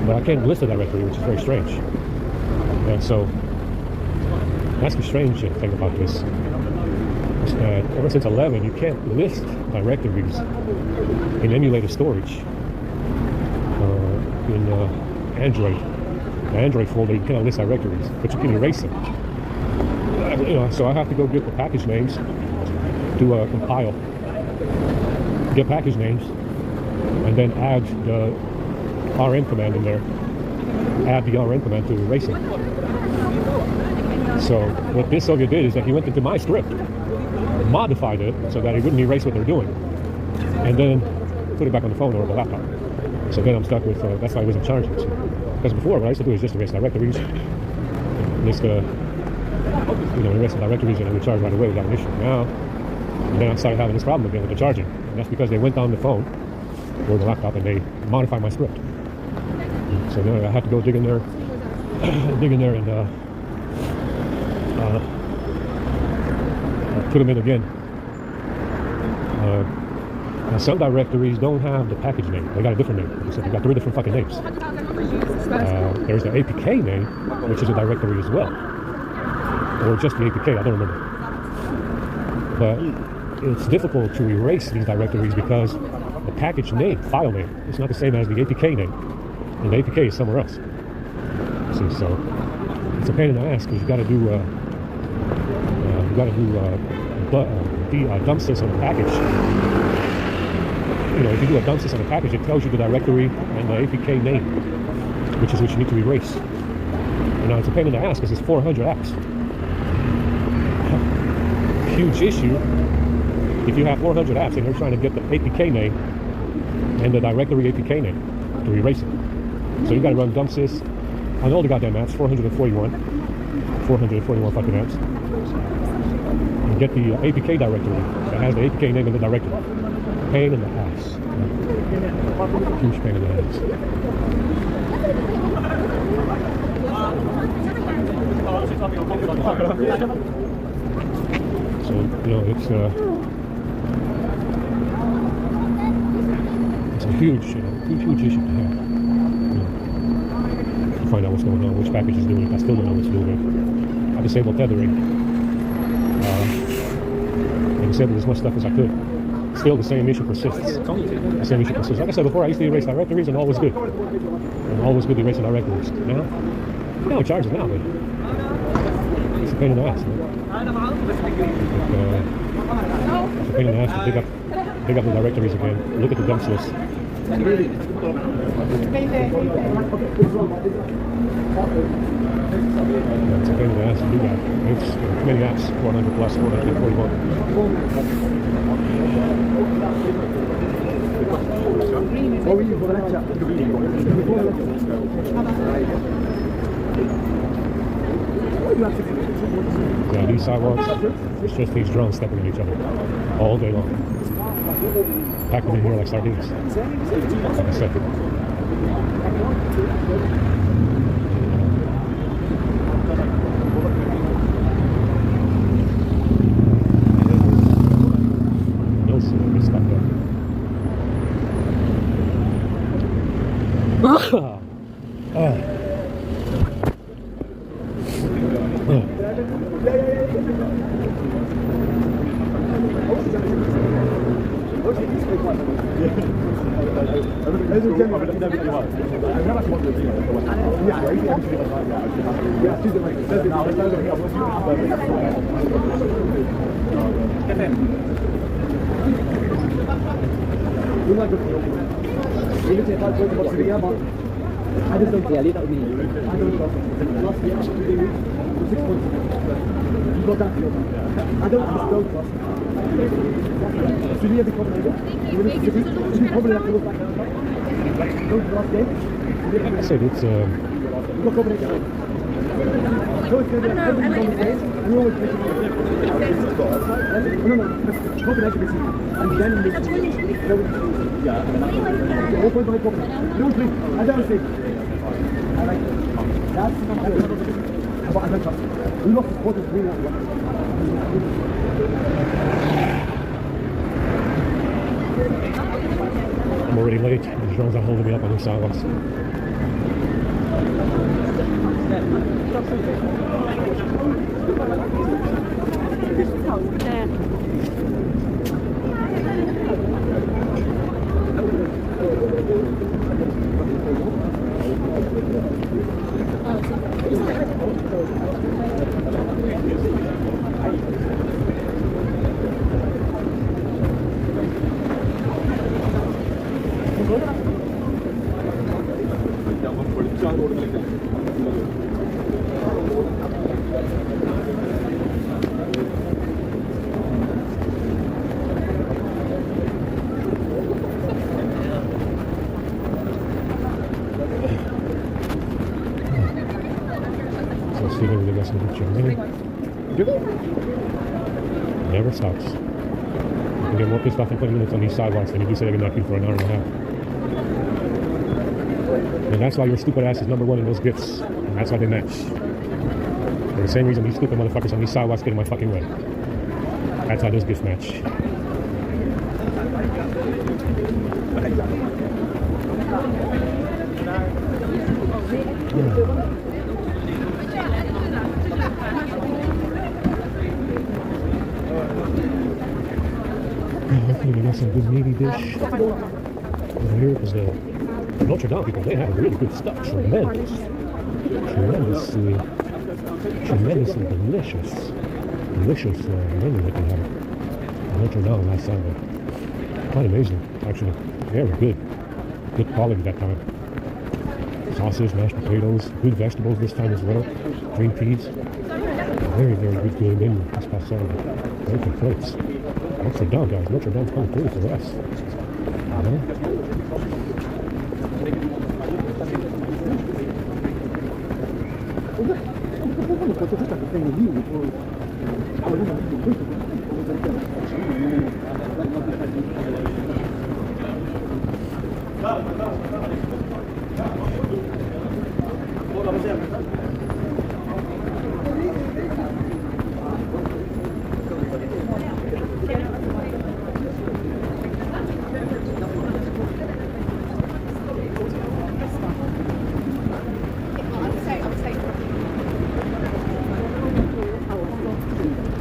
but I can't list the directory, which is very strange. And so that's the strange thing about this. Is that ever since 11, you can't list directories in emulator storage. In Android, the Android folder, you cannot list directories, but you can erase them. So I have to go get the package names, do a compile, get package names, and then add the rm command in there. Add the rm command to erase it. So what this Soviet did is that he went into my script, modified it so that it wouldn't erase what they're doing, and then put it back on the phone or the laptop. So then I'm stuck with, that's why I wasn't charging. Because before, what I used to do is just erase directories, list erase the directories, and it would charge right away without an issue. Now, and then I started having this problem again with the charging. And that's because they went on the phone or the laptop and they modified my script. So then I had to go dig in there and put them in again. Now some directories don't have the package name. They got a different name. So they got 3 different fucking names. There's the APK name, which is a directory as well. Or just the APK, I don't remember. But it's difficult to erase these directories because the package name, file name, is not the same as the APK name. And the APK is somewhere else. See, so it's a pain in the ass because you got to do dump sys on the package. If you do a dump sys on the package, it tells you the directory and the APK name, which is what you need to erase. And now it's a pain in the ass because it's 400 apps. Huge issue if you have 400 apps and you're trying to get the APK name and the directory APK name to erase it. So you got to run dump sys on all the goddamn apps, 441 fucking apps, and get the APK directory that has the APK name and the directory. Pain in the ass. Huge pain in the ass. So, it's a huge issue to have. To find out what's going on, which package is doing it. I still don't know what's doing it. I disabled tethering. I disabled as much stuff as I could. Still the same issue persists. The same issue persists. Like I said before, I used to erase directories and all was good. And all was good erasing directories. Now it charges now, but it's a pain in the ass, man. It's a pain in the ass to dig up the directories again, look at the dump list, It's a pain in the ass to do that. It's many apps, 400 plus, 441. Yeah, these sidewalks, it's just these drones stepping on each other all day long. Pack them in here like sardines. Like I said. No silver stuff there. I just don't see a little me. I don't know. Last year, 6 months. You got that. I don't understand. So you have the problem. You probably have to look back. Go to the last game. I said it's Look over there. So it's going to be everything on the stage, and you're always making it. No. Copenhagen is and then in this. Yeah, open my problem. No, please. I don't think. I like it. That's not good. But I don't trust. We lost the quarters 3-1. I'm already late. The drones are holding me up on the sidewalks. Never stops. You can get more pissed off in 20 minutes on these sidewalks than you do sitting in that queue for an hour and a half. And that's why your stupid ass is number one in those gifts. And that's why they match. For the same reason these stupid motherfuckers on these sidewalks get in my fucking way. That's how those gifts match. Hopefully we get some good meaty dish over here because the Notre Dame people, they have really good stuff. Tremendously delicious menu that they have at Notre Dame last Saturday. Quite amazing, actually. Very good. Good quality that time. Sausage, mashed potatoes, good vegetables this time as well. Green peas. Very good menu this past Saturday. No complaints. Notre Dame, guys. Notre Dame's coming through for us.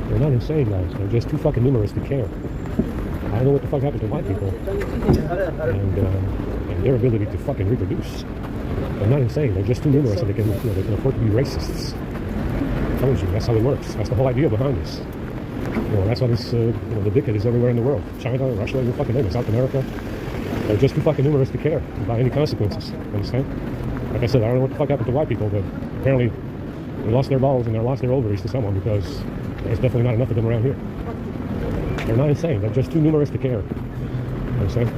They're not insane, guys. They're just too fucking numerous to care. I don't know what the fuck happened to white people and their ability to fucking reproduce. They're not insane. They're just too numerous, so they can afford to be racists. I told you, that's how it works. That's the whole idea behind this. That's why this, the dickhead is everywhere in the world. China, Russia, you fucking name it, South America. They're just too fucking numerous to care about any consequences. Understand? Like I said, I don't know what the fuck happened to white people, but apparently they lost their balls and they lost their ovaries to someone, because there's definitely not enough of them around here. They're not insane. They're just too numerous to care. Understand?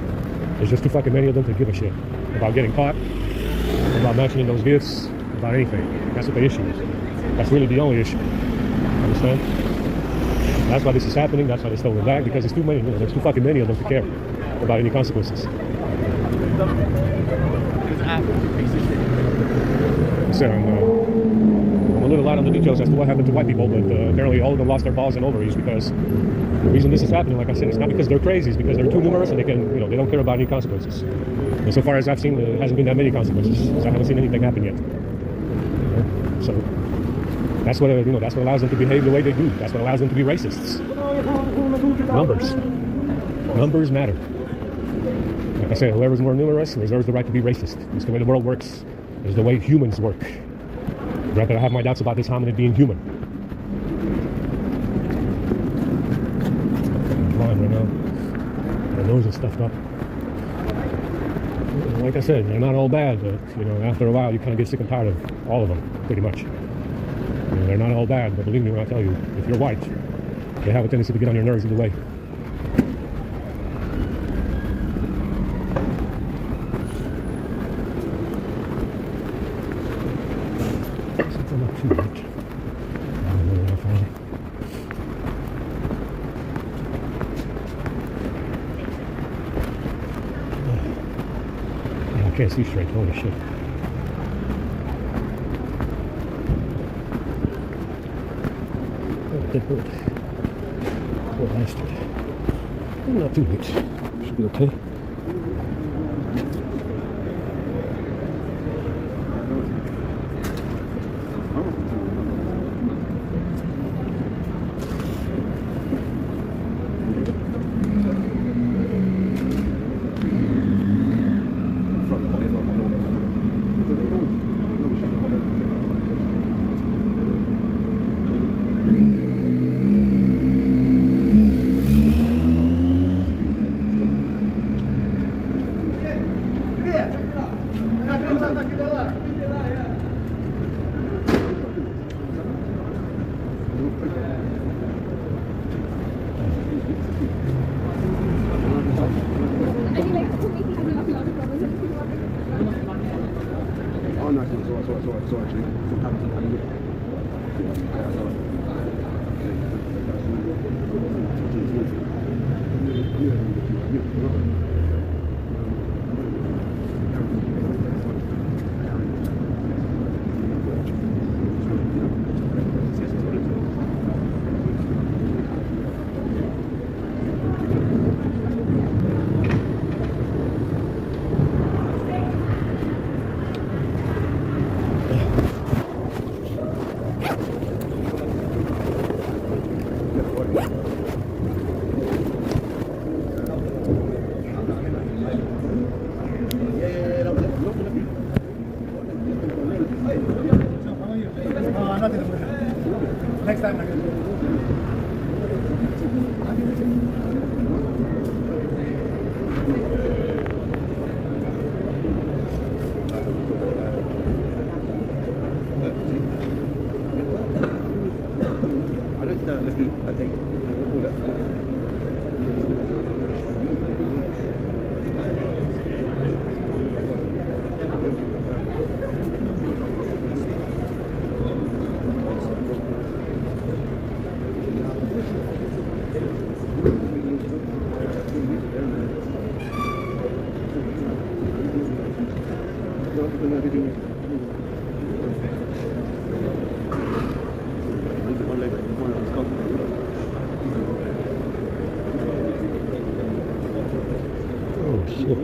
There's just too fucking many of them to give a shit about getting caught, about matching in those gifts, about anything. That's what the issue is. That's really the only issue. Understand? That's why this is happening. That's why they stole it back, because there's too many. There's too fucking many of them to care about any consequences. I said I'm a little light on the details as to what happened to white people, but apparently all of them lost their balls and ovaries, because the reason this is happening, like I said, it's not because they're crazy, it's because they're too numerous and they can, they don't care about any consequences. And so far as I've seen, there hasn't been that many consequences. So I haven't seen anything happen yet. So that's what that's what allows them to behave the way they do. That's what allows them to be racists. Numbers matter. Like I said, whoever's more numerous reserves the right to be racist. It's the way the world works. It's the way humans work. Granted, I have my doubts about this hominid being human. I'm blind right now. My nose is stuffed up. Like I said, they're not all bad, but after a while, you kind of get sick and tired of all of them, pretty much. They're not all bad, but believe me when I tell you, if you're white, they have a tendency to get on your nerves either way. I can't see straight, holy shit. Poor bastard. Not too late. Should be okay. Next time, Oh shit.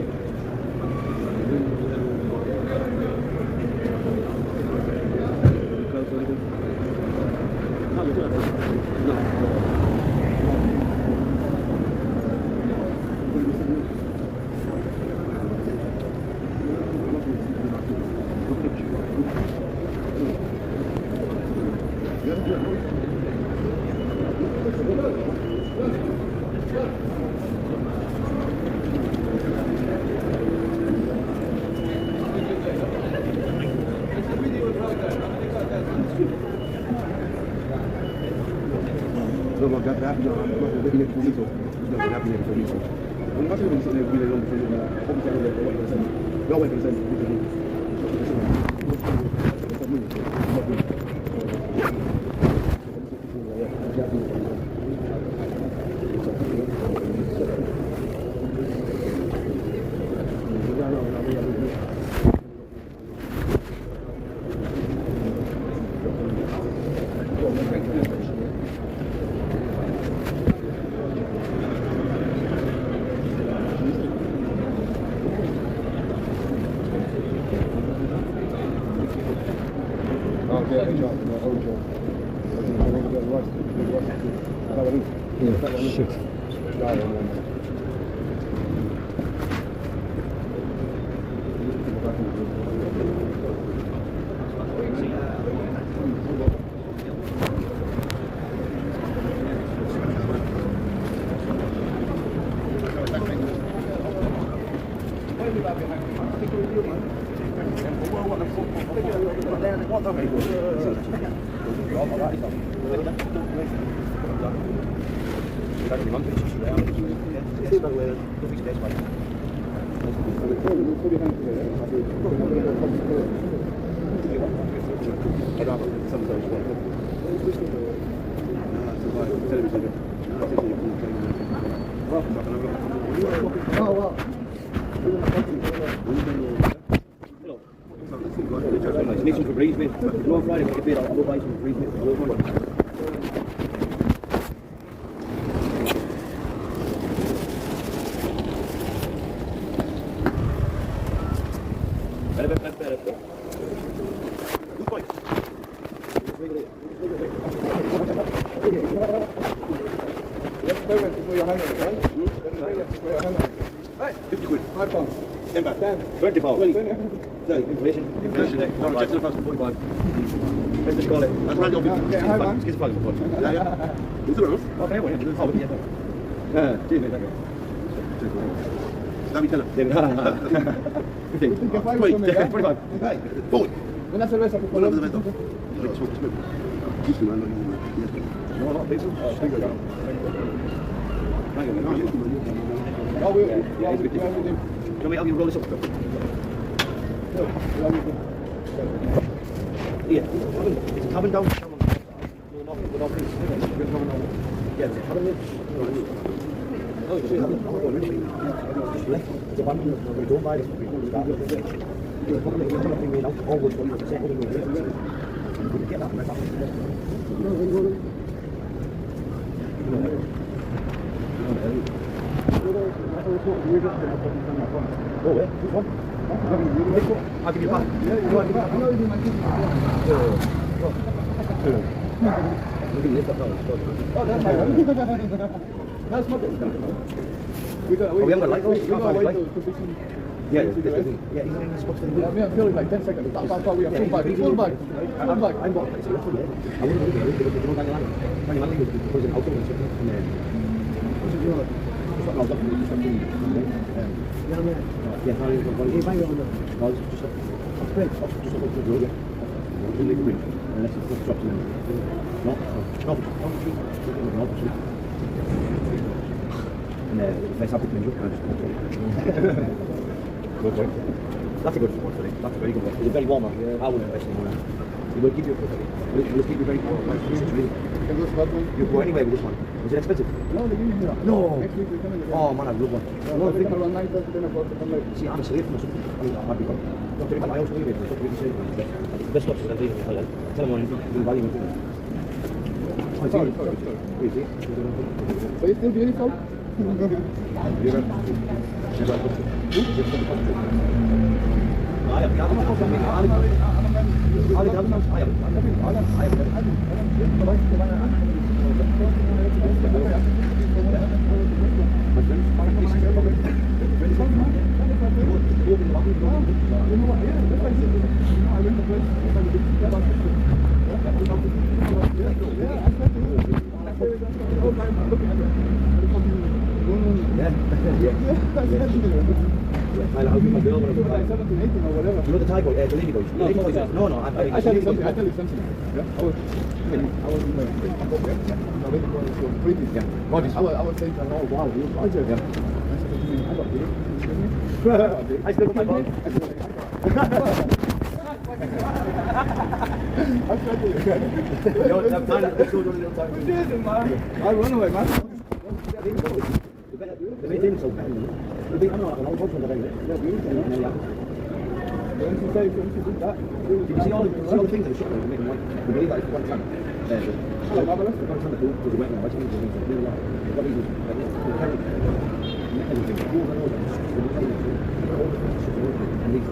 So I'm not happy now. I'm not looking at the police. It's not happening at the police. I'm not even sitting there really long because I'm not going to send. No way can send. Shit. Need some Febreze, mate. Go on Friday, make a bit. I'll go buy some Febreze, mate. Better. Good boy. Hey, 50 quid. 5 pounds. 10 back. 20 pounds. 20. Inflation. No, check to the first 45. Let's just call it. That's right, you'll be. Skis plug before. Yeah. Is it around? Okay, well, yeah. Oh, yeah. Cheers, mate. Thank you. Let me tell him. 25. Voy. Una cerveza, por Una favor. cerveza. No, no, peso. Can we help you roll this up? Yeah, it's coming down. Yeah, it's coming in. Oh, shit. It's a bundle. We don't buy this. Oh, yeah. Which one? I'll give you back. Oh, that's fine. That's not we haven't got light. Yeah, he's supposed to be. I'm feeling like 10 seconds. We have full back. Full back. I'm back. I wouldn't That's a good sport today. That's a very good one. It's a very warm one. I wouldn't invest in one. It will give you a good it will keep you very warm. You go anywhere with this one. Is it expensive? No, they give me here. No. Next week we're coming. Oh man, I love one. I think around 9:30, 10 o'clock to come later. See, I'm a slave from I'd be gone. I also leave it. It's really safe. The best option is I tell them one in value. Sorry. So it's still beautiful? Yeah. I like my girl when I was like 17, 18 or whatever. you know the Thai boy, the Lady boys. No, Lady boys. No, no, I tell you something. I tell you something. Yeah, I was in my I went to pretty. Yeah. I was saying, oh wow, you budget. Yeah. I got it. I still got my ball. Yo, that time, let's go to a little time. It isn't, man. I run away, man. The main thing is so bad. I'm not an old person today. Don't you say, don't you do that? You see all the things that are shit that make them white. We believe that it's one time. One time the pool was wet and white things and things. What is it? Everything. All the others. And these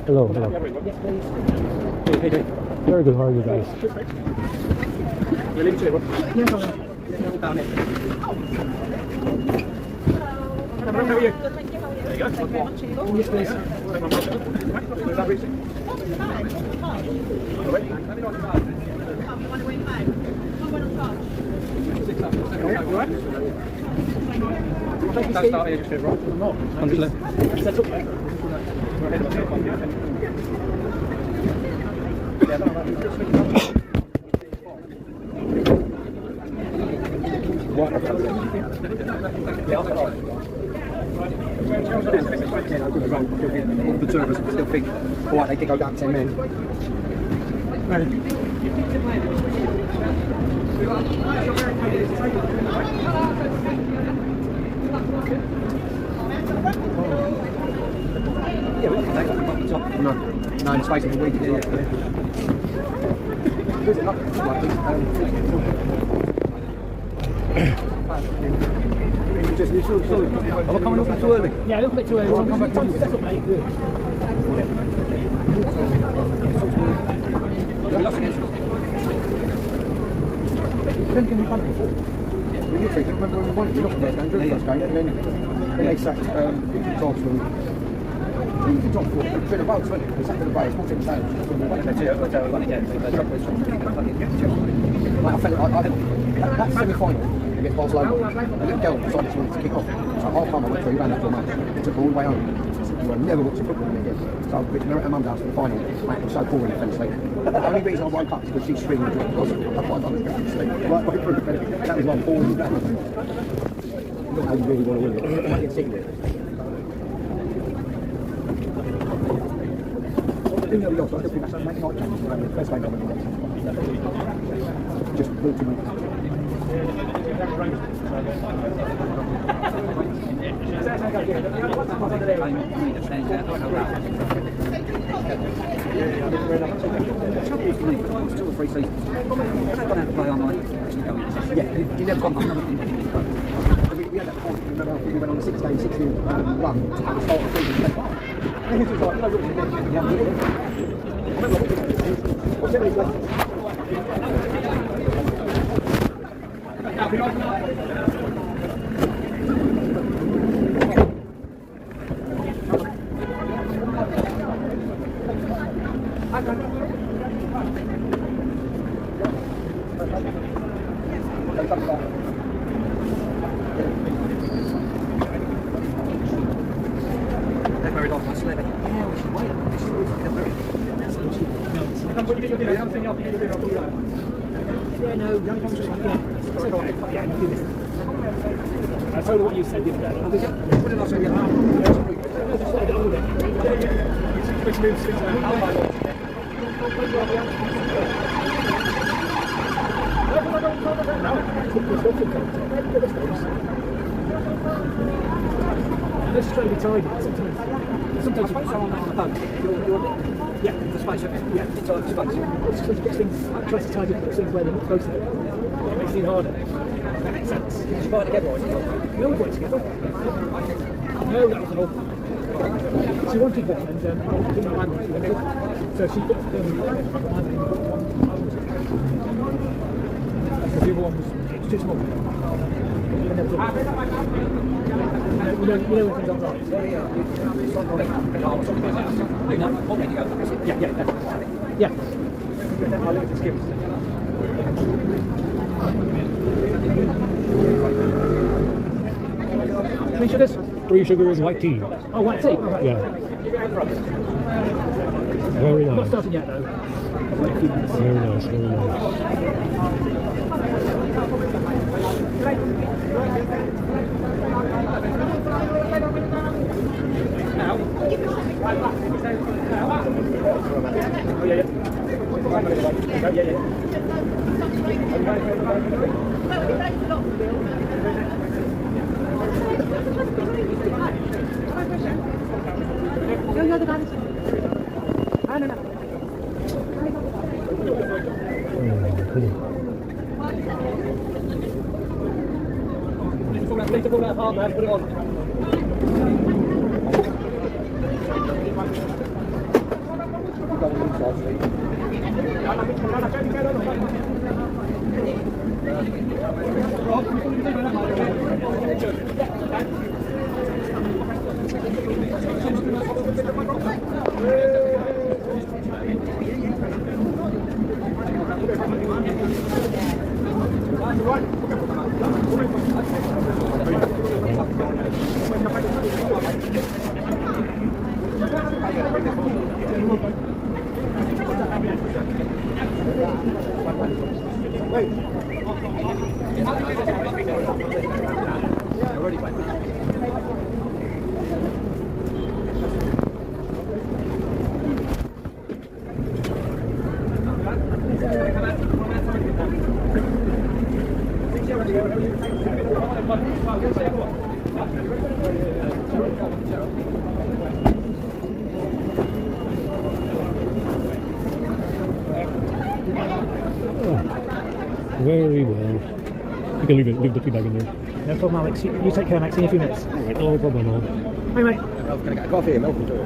Hello, hello. Yes, please. Hey, Very good, how are you guys? We'll leave it to you, bro. Yeah, no, down here. How are you? Thank you. There you go. Thank you very much. Yes, please. Is that reaching? That's start here, just do it right. I'm not. I'm just left. Set up there. All the two of us still think, alright, they did go down 10 men. Yeah, we can take that up the top. No, in the space of a week. Yeah. Is it not? Am I coming up too early? Yeah, a little bit too early. I'll come back to you. Set up, mate. Can we find it before? We literally remember when we won it. We looked at it, and then they sacked George from. Who's the top four? It's been about 20. They sacked the bay. It's not in change. I felt that semi-final against Barcelona, the little girl decided she wanted to kick off. So half time I went through, ran after a match, took her all the way home. and I never watched football again. So we were at my mum's house for the final. Mate, it was so boring, I fell asleep. The only reason I woke up is because she screamed and dropped the hospital. That's why I was going to sleep. Right way through the benefit. That was like boring. Not how you really want to win it. I might get sick of it. I didn't know the odds, I just think that's a night game. The first game I went to. Just walked in. Two or three seasons. I've gone out to play online. Yeah, you never got we had that point, remember, we went on a 6-game, 6-year run at the start of the season. And it was like, no, what's it? I told her what you said the other day. What did I say? Which moves things Let's just try to be tidy sometimes you someone on the phone. Yeah, the space. Yeah, it's on space. It's just things, try to tidy up those things where they're not close to it. It makes it harder. That makes sense. Did you buy it together or is it? No, we bought it together. No, that was an awful. She wanted one and didn't land it. So she put the other one was too small. You know when things aren't right. Yeah. I'll look at the skills. How many sugars? 3 sugar and white tea. Oh, white tea? Right. Yeah. Very Not nice. starting yet though. Very nice, very nice. Oh, yeah. Put it on. Very well. You can leave the tea bag in there. No problem, Alex. You take care, Max. See you in a few minutes. No problem, man. Hey, mate. I was going to get a coffee and milk and do it.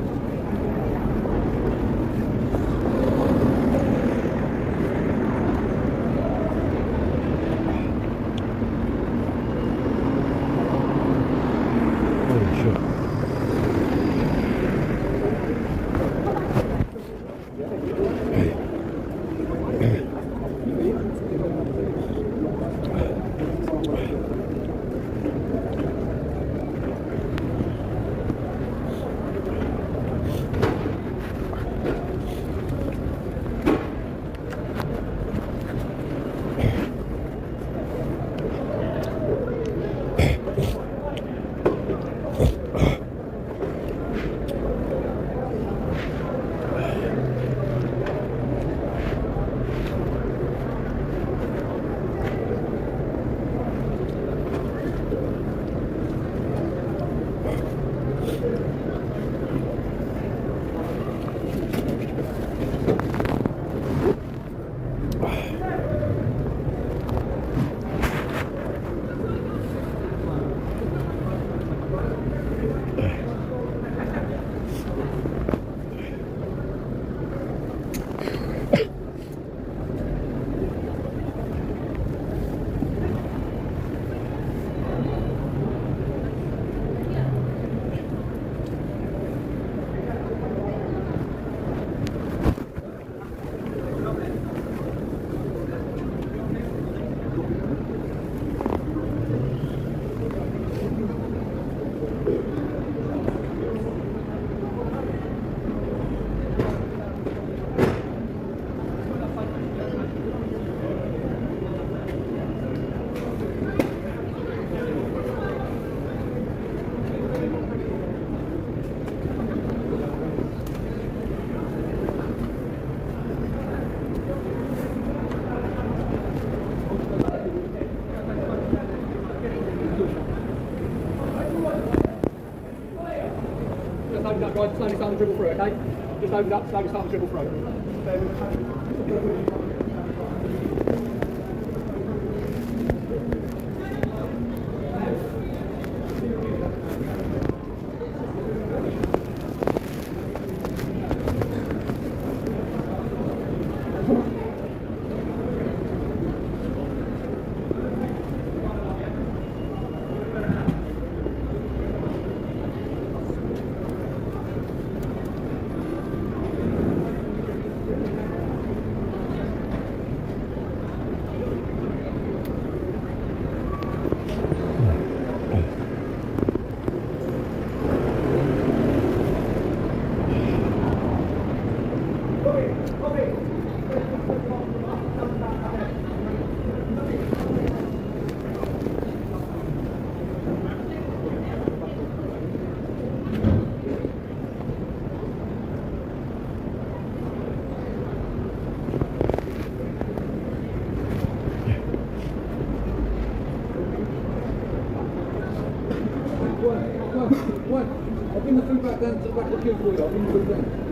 Holy shit. start the dribble through, okay? Just open up, start the dribble through. One. I'll bring the food back down to the back of the queue for you. I'll bring the food down.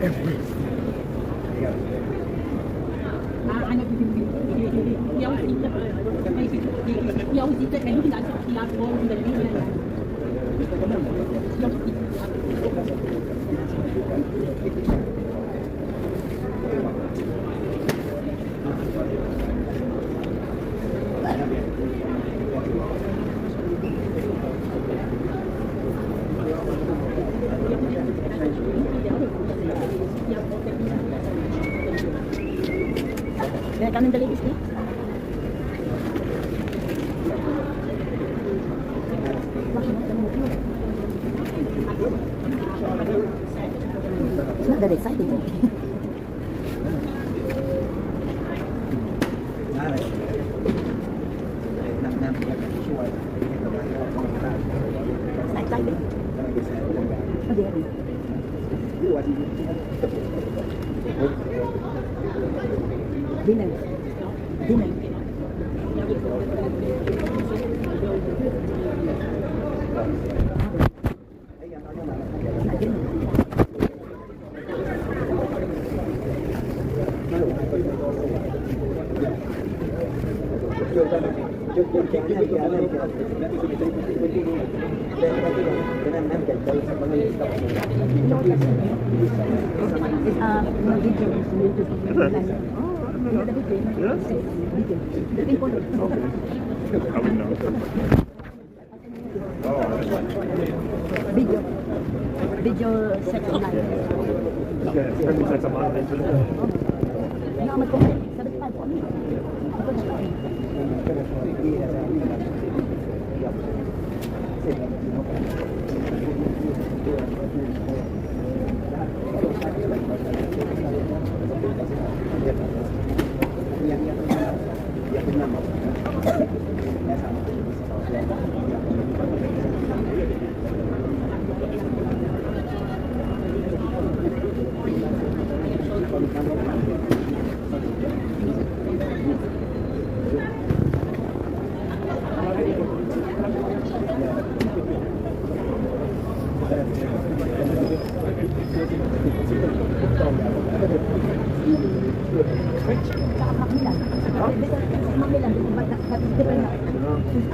everywhere. Kaya kami dali gusto. It's not that exciting. It's not exciting. Okay. Dinner. Dinner. Video set online. No, mag-comment. Subscribe po.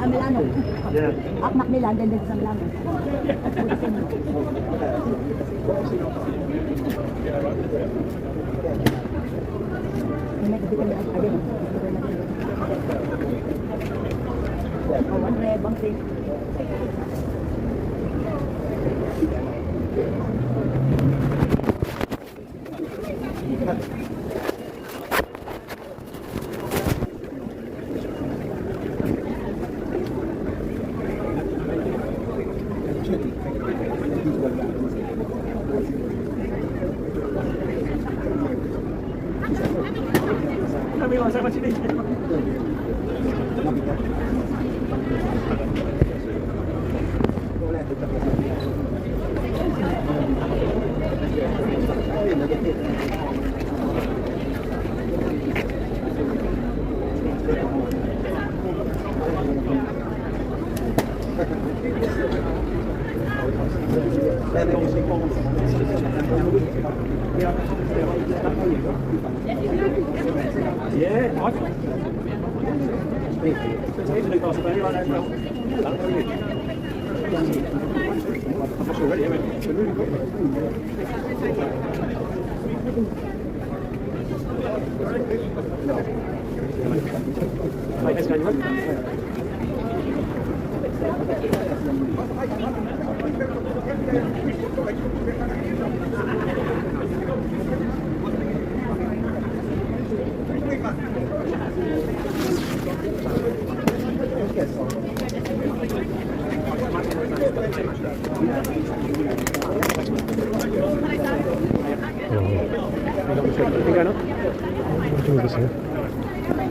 Milano. Up Macmillan, then there's Milano. One red, one pink.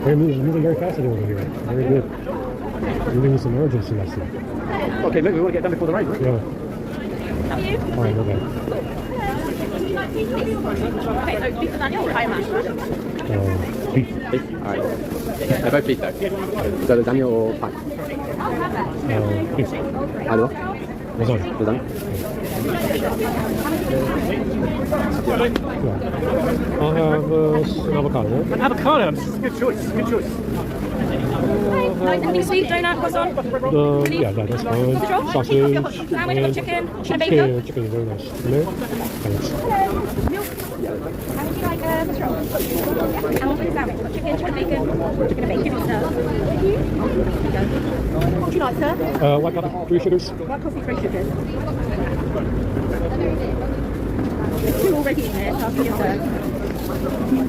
They're moving very fast over here. Very good. Moving with some urgency, I see. Okay, look, we want to get done before the rain, right? Yeah. All right, okay. Okay, so beef lasagna or Thai mash? Beef. Beef? Alright. They're both beef though. So lasagna or pie? Beef. Either or? Lasagna. Lasagna? I'll have an avocado. An avocado. Good choice. Good choice. Nice and sweet donut, croissant. Yeah, that's fine. Sausage. Sandwich, And chicken, and bacon. chicken is very nice. Milk. Thanks. How would you like a fish roll? Yeah. And also the sandwich. Got chicken, chicken bacon, chicken and bacon. Thank you. What would you like, sir? White coffee, 3 sugars. White coffee, 3 sugars. 2 already in there, so I'll see you, sir.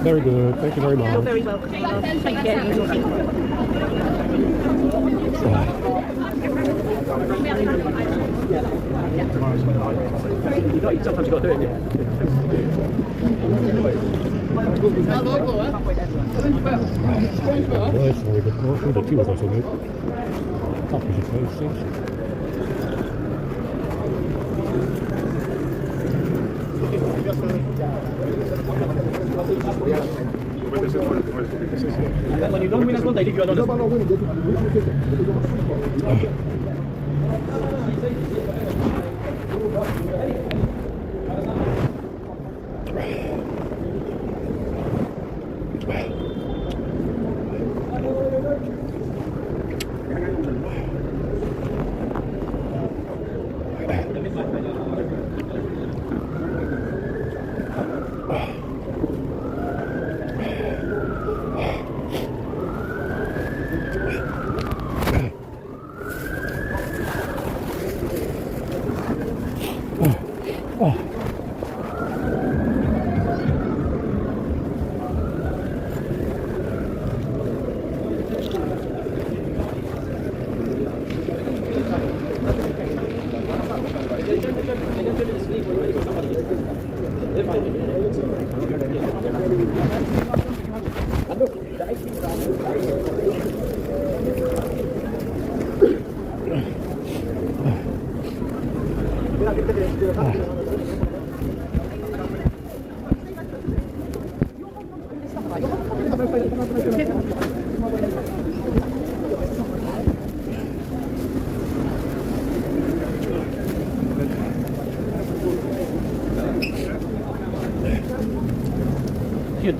Very good. Thank you very much. You're very welcome. Thank you. Sometimes you got to do it. Well, it's very good coffee. The tea was also good. Coffee's expensive. When you don't win as well, they give you a donut.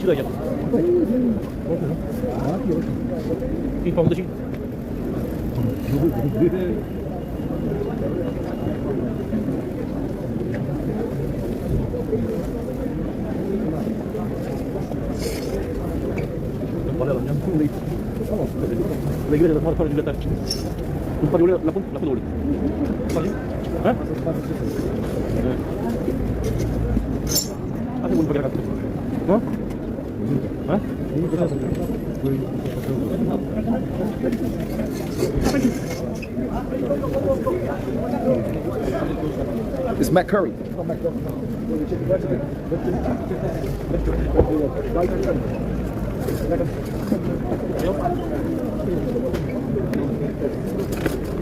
chưa chưa Ping pong tôi lagi ada motor juga tadi. Lupa dulu, lapun dulu. Hah? Apa yang mau pakai kartu? Hah? Hah? It's Matt Curry.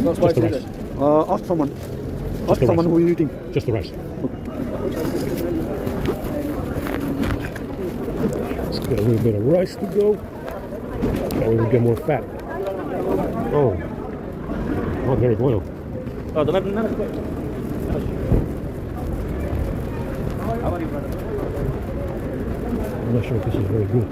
Just the rice. Ask someone. Ask someone who is eating. Just the rice. Let's get a little bit of rice to go. That way we get more fat. Oh. Not very bueno. Oh, don't have I'm not sure if this is very good.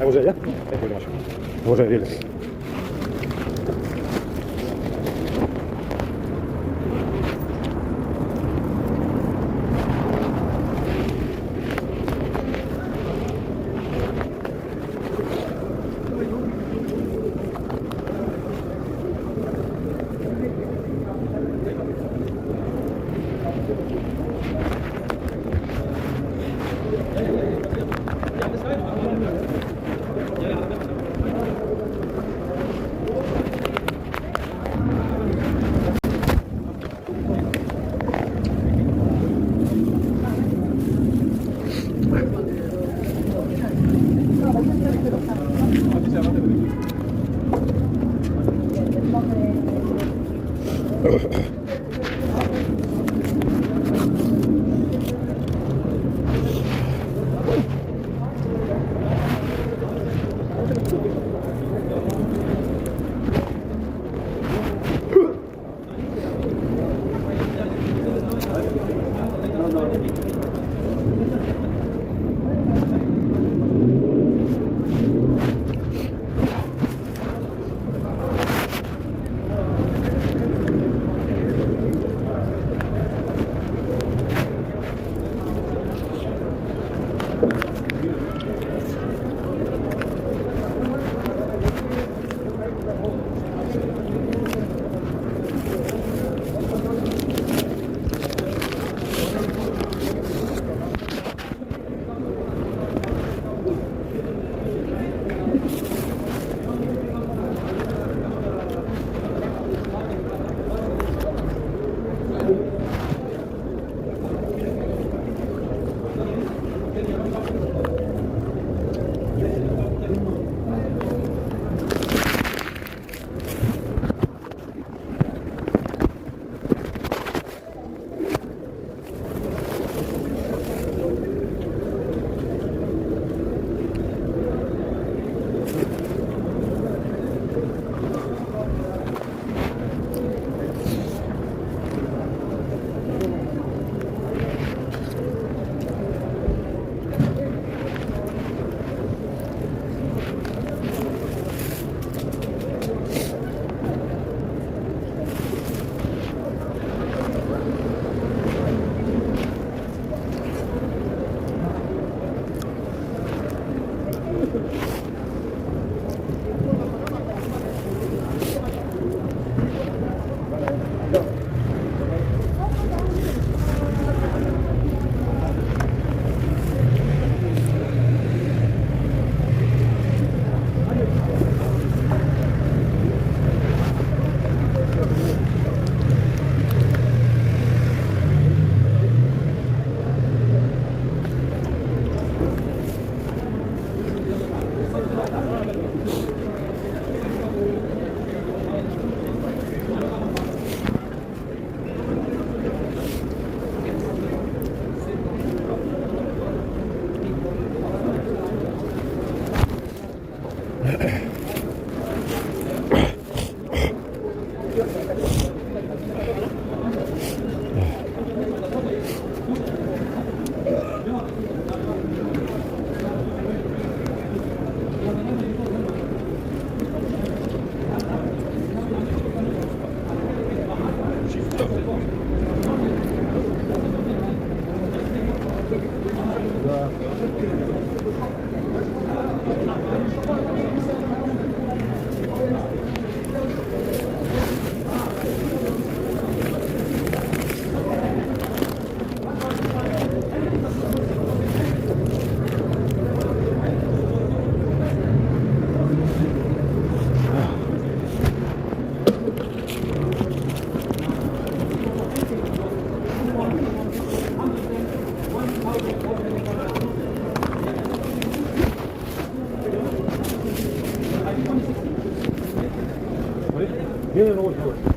That was it, yeah? Thank you very much. That was it, yes. 얘는 오고 싶어.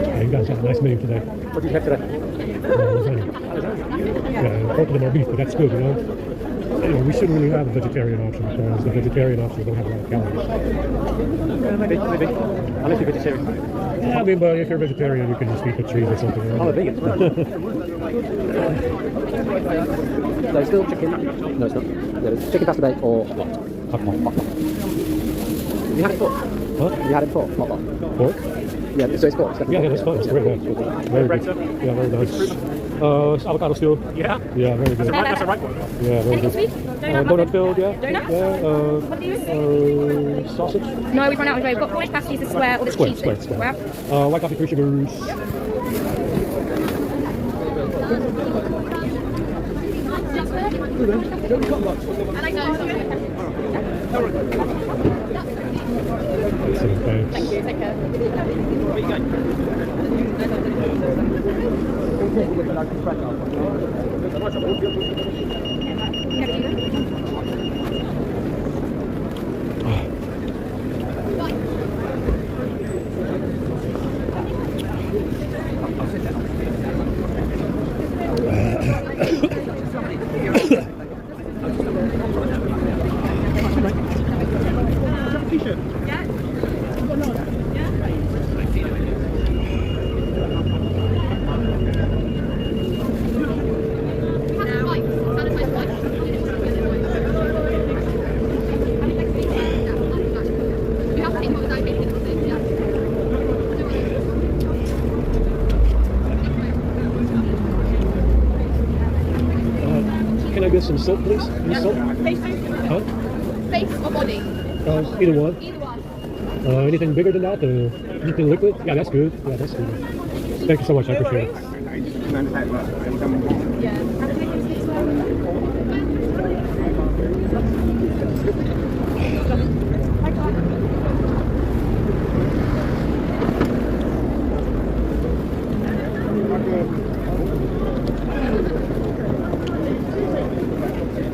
Yeah, you guys got a nice menu today. What did you have today? Lasagna. Yeah, both of them are beef, but that's good, you know. Anyway, we shouldn't really have a vegetarian option because the vegetarian options don't have a lot of calories. Maybe. Unless you're vegetarian. Yeah, I mean, but if you're vegetarian, you can just eat the cheese or something. I'm a vegan. So still chicken? No, it's not. Yeah, it's chicken pasta bake or what? Hot pot. You had it before? Huh? You had it before? Hot pot. Pork? Yeah, so it's pork. Yeah, that's fine. It's very nice. Very good. Yeah, very nice. Avocado stew. Yeah? Yeah, very good. That's the right one. Yeah, very Anything good. sweet? Donut? Donut filled, yeah. Donuts? Yeah, What do you sausage. No, we've run out of We've got Cornish pasties, the square, or the cheese. Square. White coffee, 3 sugars. Excellent, thanks. Thank you, take care. Can I get some soap, please? Any soap? Huh? Face or body? Either one. Either one. Anything bigger than that? Anything liquid? Yeah, that's good. Yeah, that's good. Thank you so much. I appreciate it.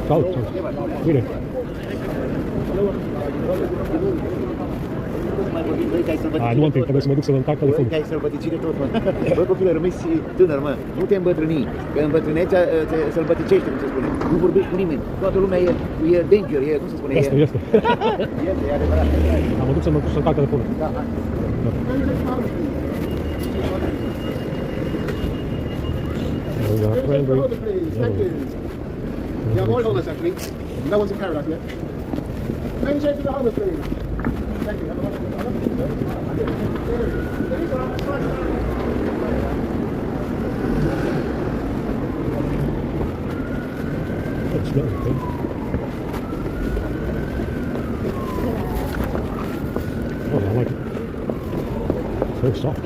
Ciao. Bine. Nu am timp, trebuie să mă duc să-mi încarc telefonul. Ai sălbăticire tot, mă. Bă, copile, rămâi tânăr, mă. Nu te îmbătrâni. Că îmbătrâneți, te sălbăticește, cum se spune. Nu vorbești cu nimeni. Toată lumea e danger, cum se spune? Este. Este, e adevărat. Am mă duc să-mi încarc telefonul. Da, hai. Cranberry. Yeah, hold on a second, please. That one's a carrot, yeah? Can you change to the hummus, please? Thank you. That smells good. Oh, I like it. It's very soft.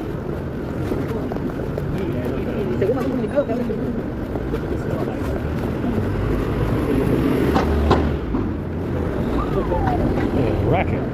Oh, racket.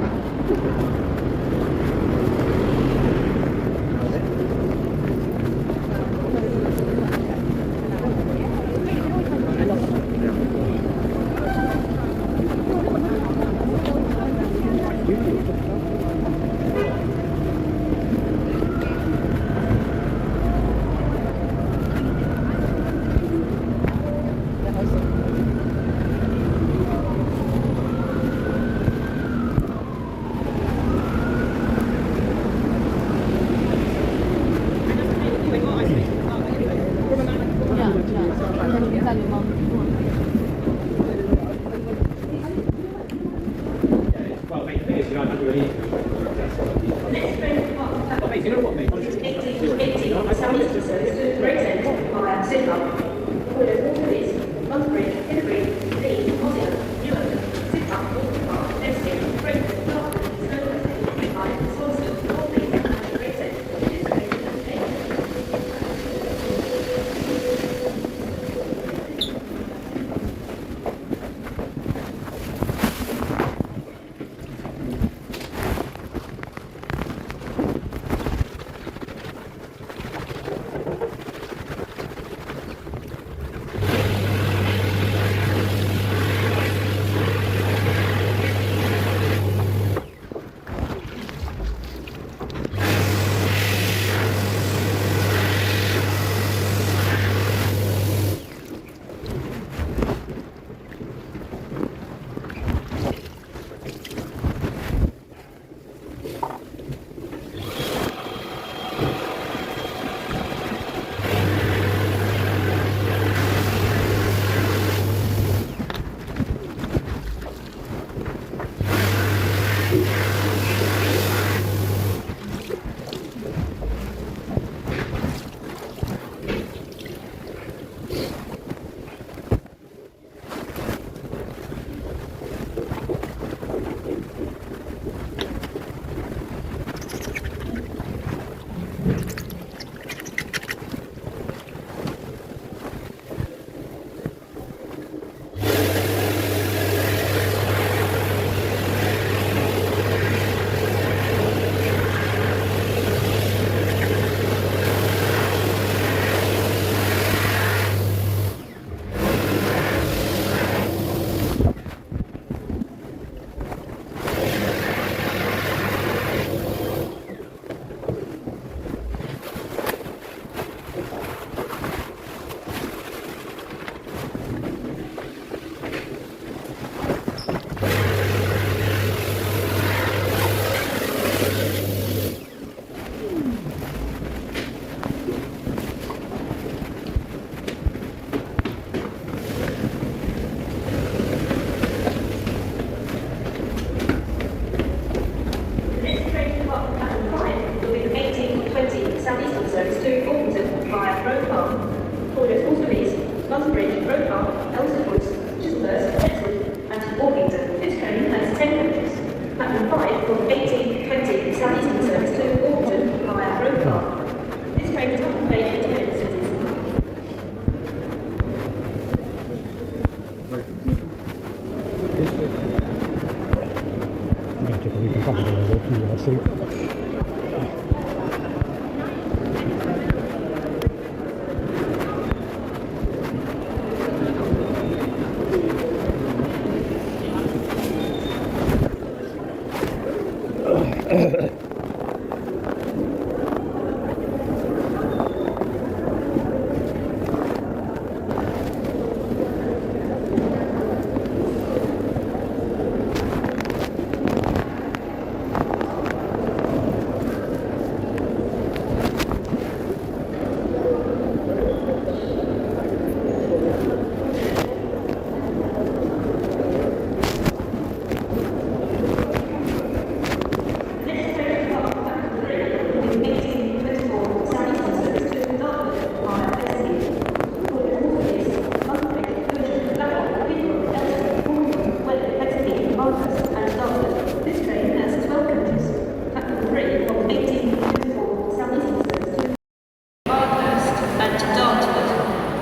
Dartford.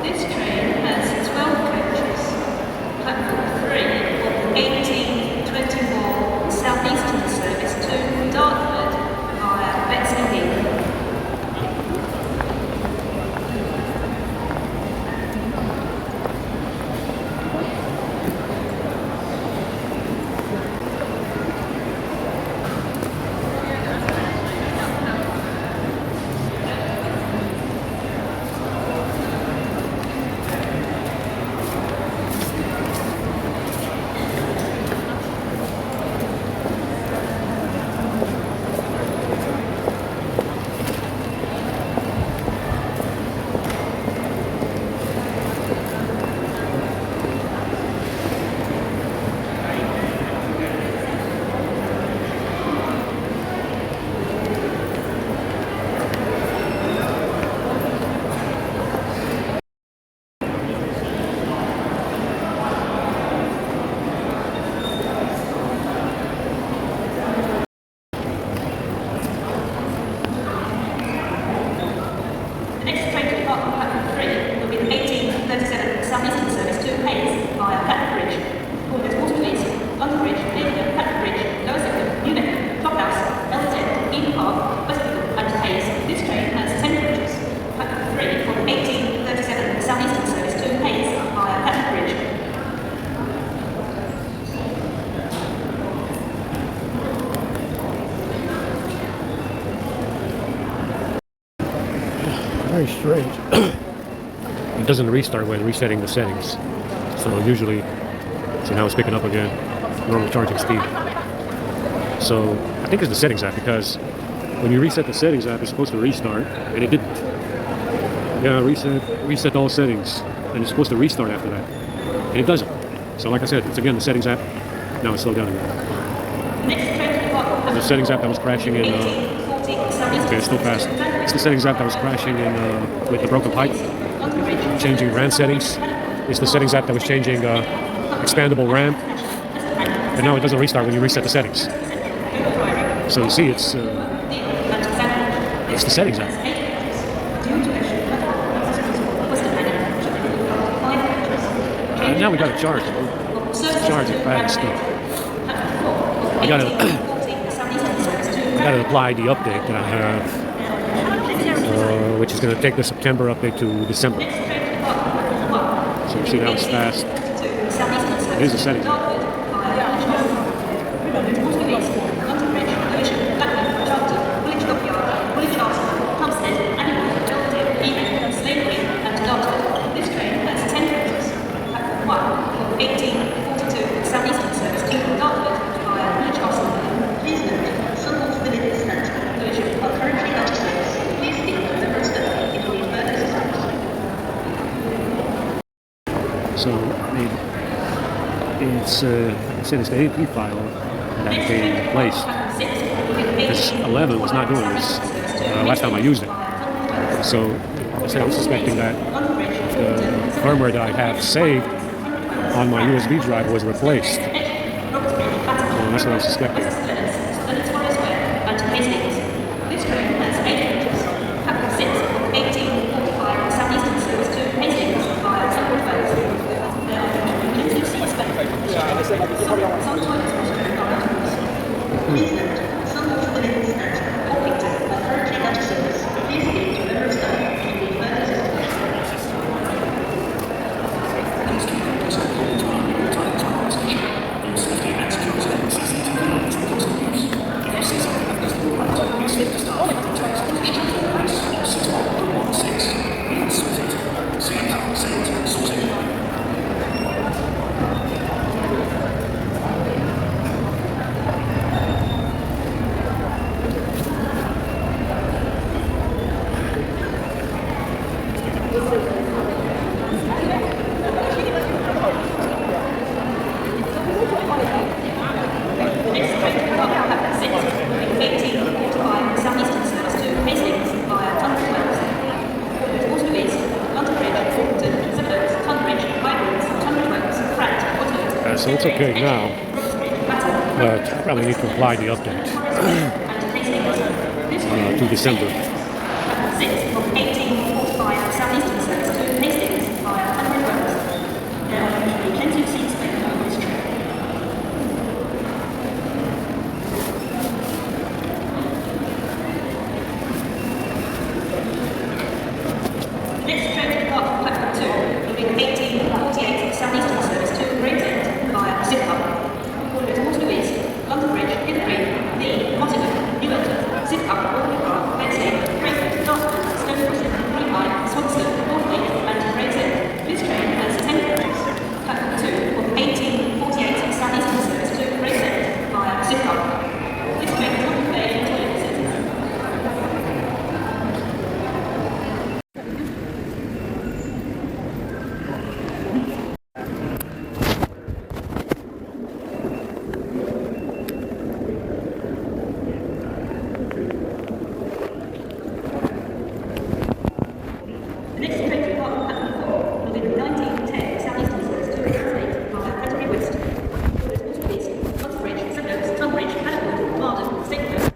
This train has 12 coaches. Platform 3 of the 1824 Southeastern service to Dartford via Bexley Heath. The next train to depart on platform 3 will be the 1837 Southeastern service to Hayes via Platform Bridge. Corners Waterloo East, London Bridge, Leamington, Platform Bridge, Lower Sycamore, New Bedford, Clockhouse, Elders End, Eden Park, Westfield and Hayes. This train has 10 coaches. Platform 3 for the 1837 Southeastern service to Hayes via Platform Bridge. Very strange. It doesn't restart when resetting the settings. So usually, see now it's picking up again, normal charging speed. So I think it's the settings app, because when you reset the settings app, it's supposed to restart, and it didn't. Yeah, reset all settings, and it's supposed to restart after that, and it doesn't. So like I said, it's again the settings app. Now it's slowed down again. Next train to depart on The settings app that was crashing in. 1840 Southeastern Okay, it's still fast. It's the settings app that was crashing in with the broken pipe, London Bridge. changing RAM settings. It's the settings app that was changing expandable RAM, and now it doesn't restart when you reset the settings. So you see, it's the settings app. Now we got to charge it. Charge it fast. I gotta apply the update that I have, which is going to take the September update to December. So you see now it's fast. Here's the settings. This train has 10 coaches. Platform 1 for 1842 Southeastern service to Dartford via Village Hospital. Please note, some of the minutes and conclusion are currently out of service. Please see the roster if you need further assistance. So I mean, it's like I said, it's the AP file that they replaced. This 11 was not doing this last time I used it. So like I said, I'm suspecting that the firmware that I have saved on my USB drive was replaced. So that's what I'm suspecting. This train has 8 coaches. Platform 6 of 1845 Southeastern service to Hastings via Sunderland Wells. There are limited seats available. Some toilets must be provided. Please note, some of the minutes and Orpington are currently out of service. Please speak to a member of staff if you need further assistance. Your safety and security. CCTV is in constant use. If you see something that doesn't look right, please speak to staff or text British Transport Police on 61116. We will sort it. See it, say it, sort it. So it's okay now, but I probably need to apply the update to December. 6 of 1845 Southeastern 1910 Southeastern Service to State, Canterbury West. Water East, London Bridge, Seven Oaks, Tunbridge, Haddon, Marden, St. Coast.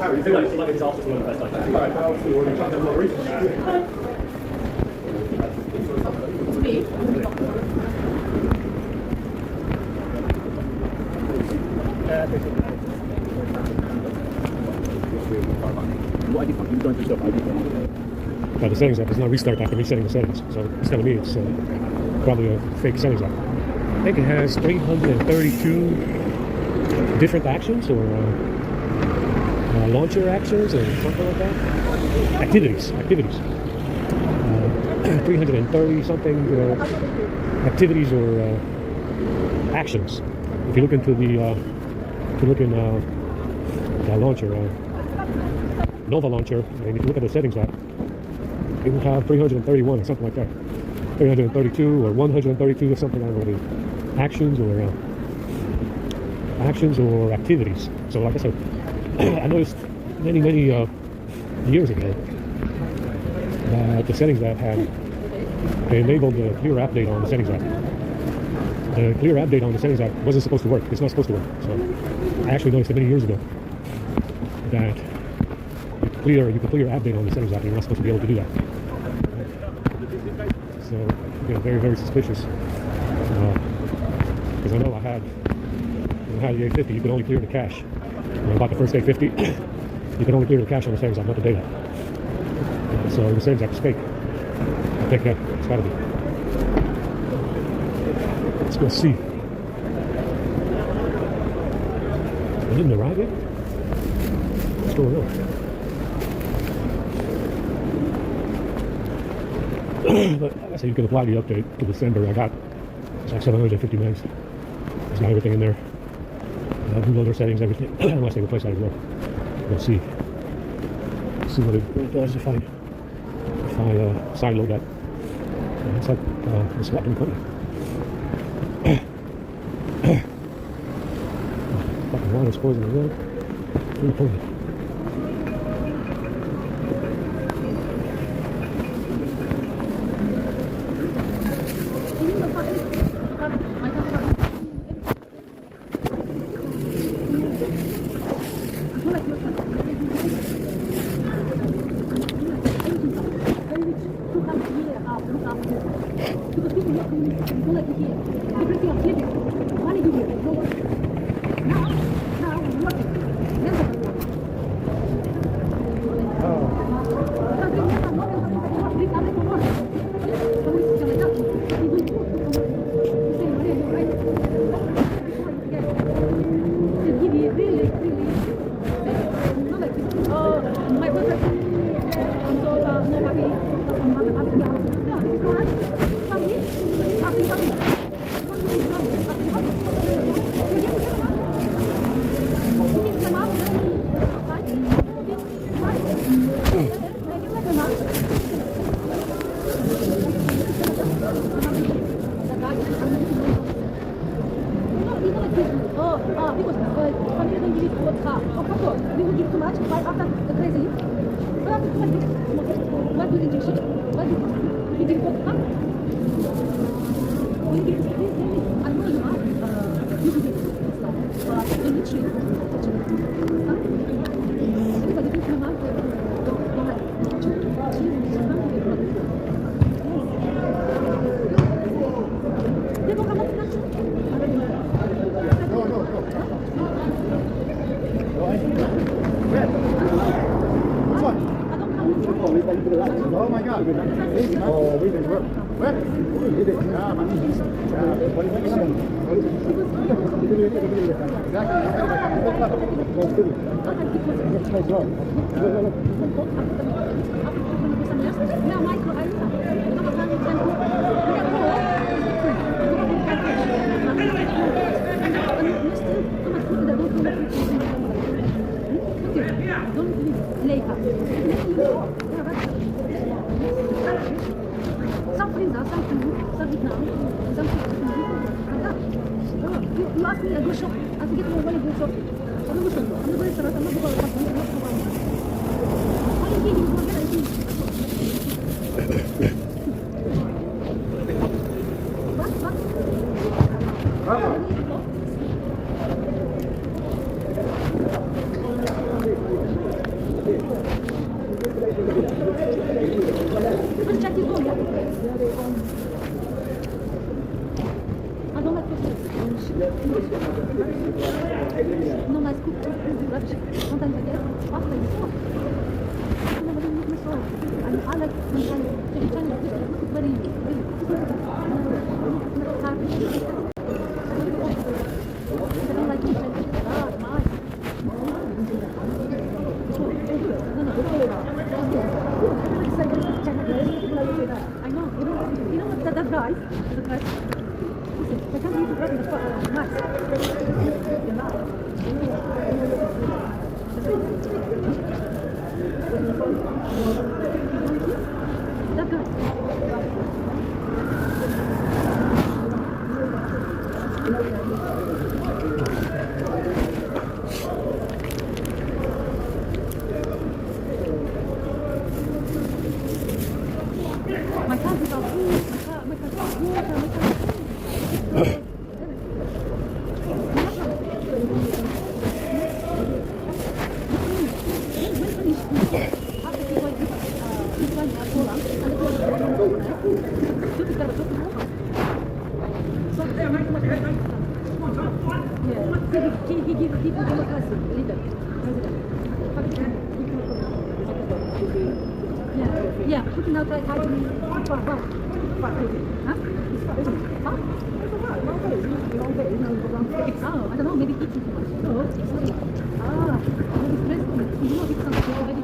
I feel like it's also one of the best ideas. Alright, now we're going to talk about more research. Now the settings app does not restart after resetting the settings, so it's telling me it's probably a fake settings app. I think it has 332 different actions or launcher actions or something like that. Activities. 330 something activities or actions. If you look into the launcher, Nova launcher, and if you look at the settings app, it will have 331 or something like that. 332 or 132 or something. I don't know, the actions or activities. So like I said, I noticed many years ago that the settings app they enabled the clear update on the settings app. The clear update on the settings app wasn't supposed to work. It's not supposed to work. So I actually noticed it many years ago that you can clear update on the settings app. You're not supposed to be able to do that. So yeah, very suspicious. Because I know I had the 850. You could only clear the cache. When I bought the first 850, you can only clear the cache on the settings app, not the data. So the settings app is fake. I think it's gotta be. Let's go see. It didn't arrive yet? What's going on? But like I said, you can apply the update to December. I got it's like 750 megs. It's got everything in there. Bootloader settings, everything. Unless they replace that as well. We'll see. See what it does if I sideload that. It's like it's got them coming. Fucking water's poison as well. Really poison. Oh my God. Oh, we didn't work. What? We did it. Yeah, man. Some freezer, some food, some Vietnam, some You ask me, I go shop. I forget my money, go shop. I'm not go shop. I'm not going to restaurant. I'm not going to restaurant. I'm not going to restaurant. All you need is go get it. Let's check your phone, yeah? I don't like this. No, my scoop is rubbish. Sometimes I get after the store. I never really make my store. And I like sometimes it's very hard. I don't like it. I know. You know what that guy? The guy. I can't believe you're the max. That my car is out. My car is water. My car is he gives people democracy, leader, president. Yeah, Putin now tried hiding for what? Huh? Huh? Oh, I don't know, maybe eating too much. No, maybe stressed. You know, it's something already.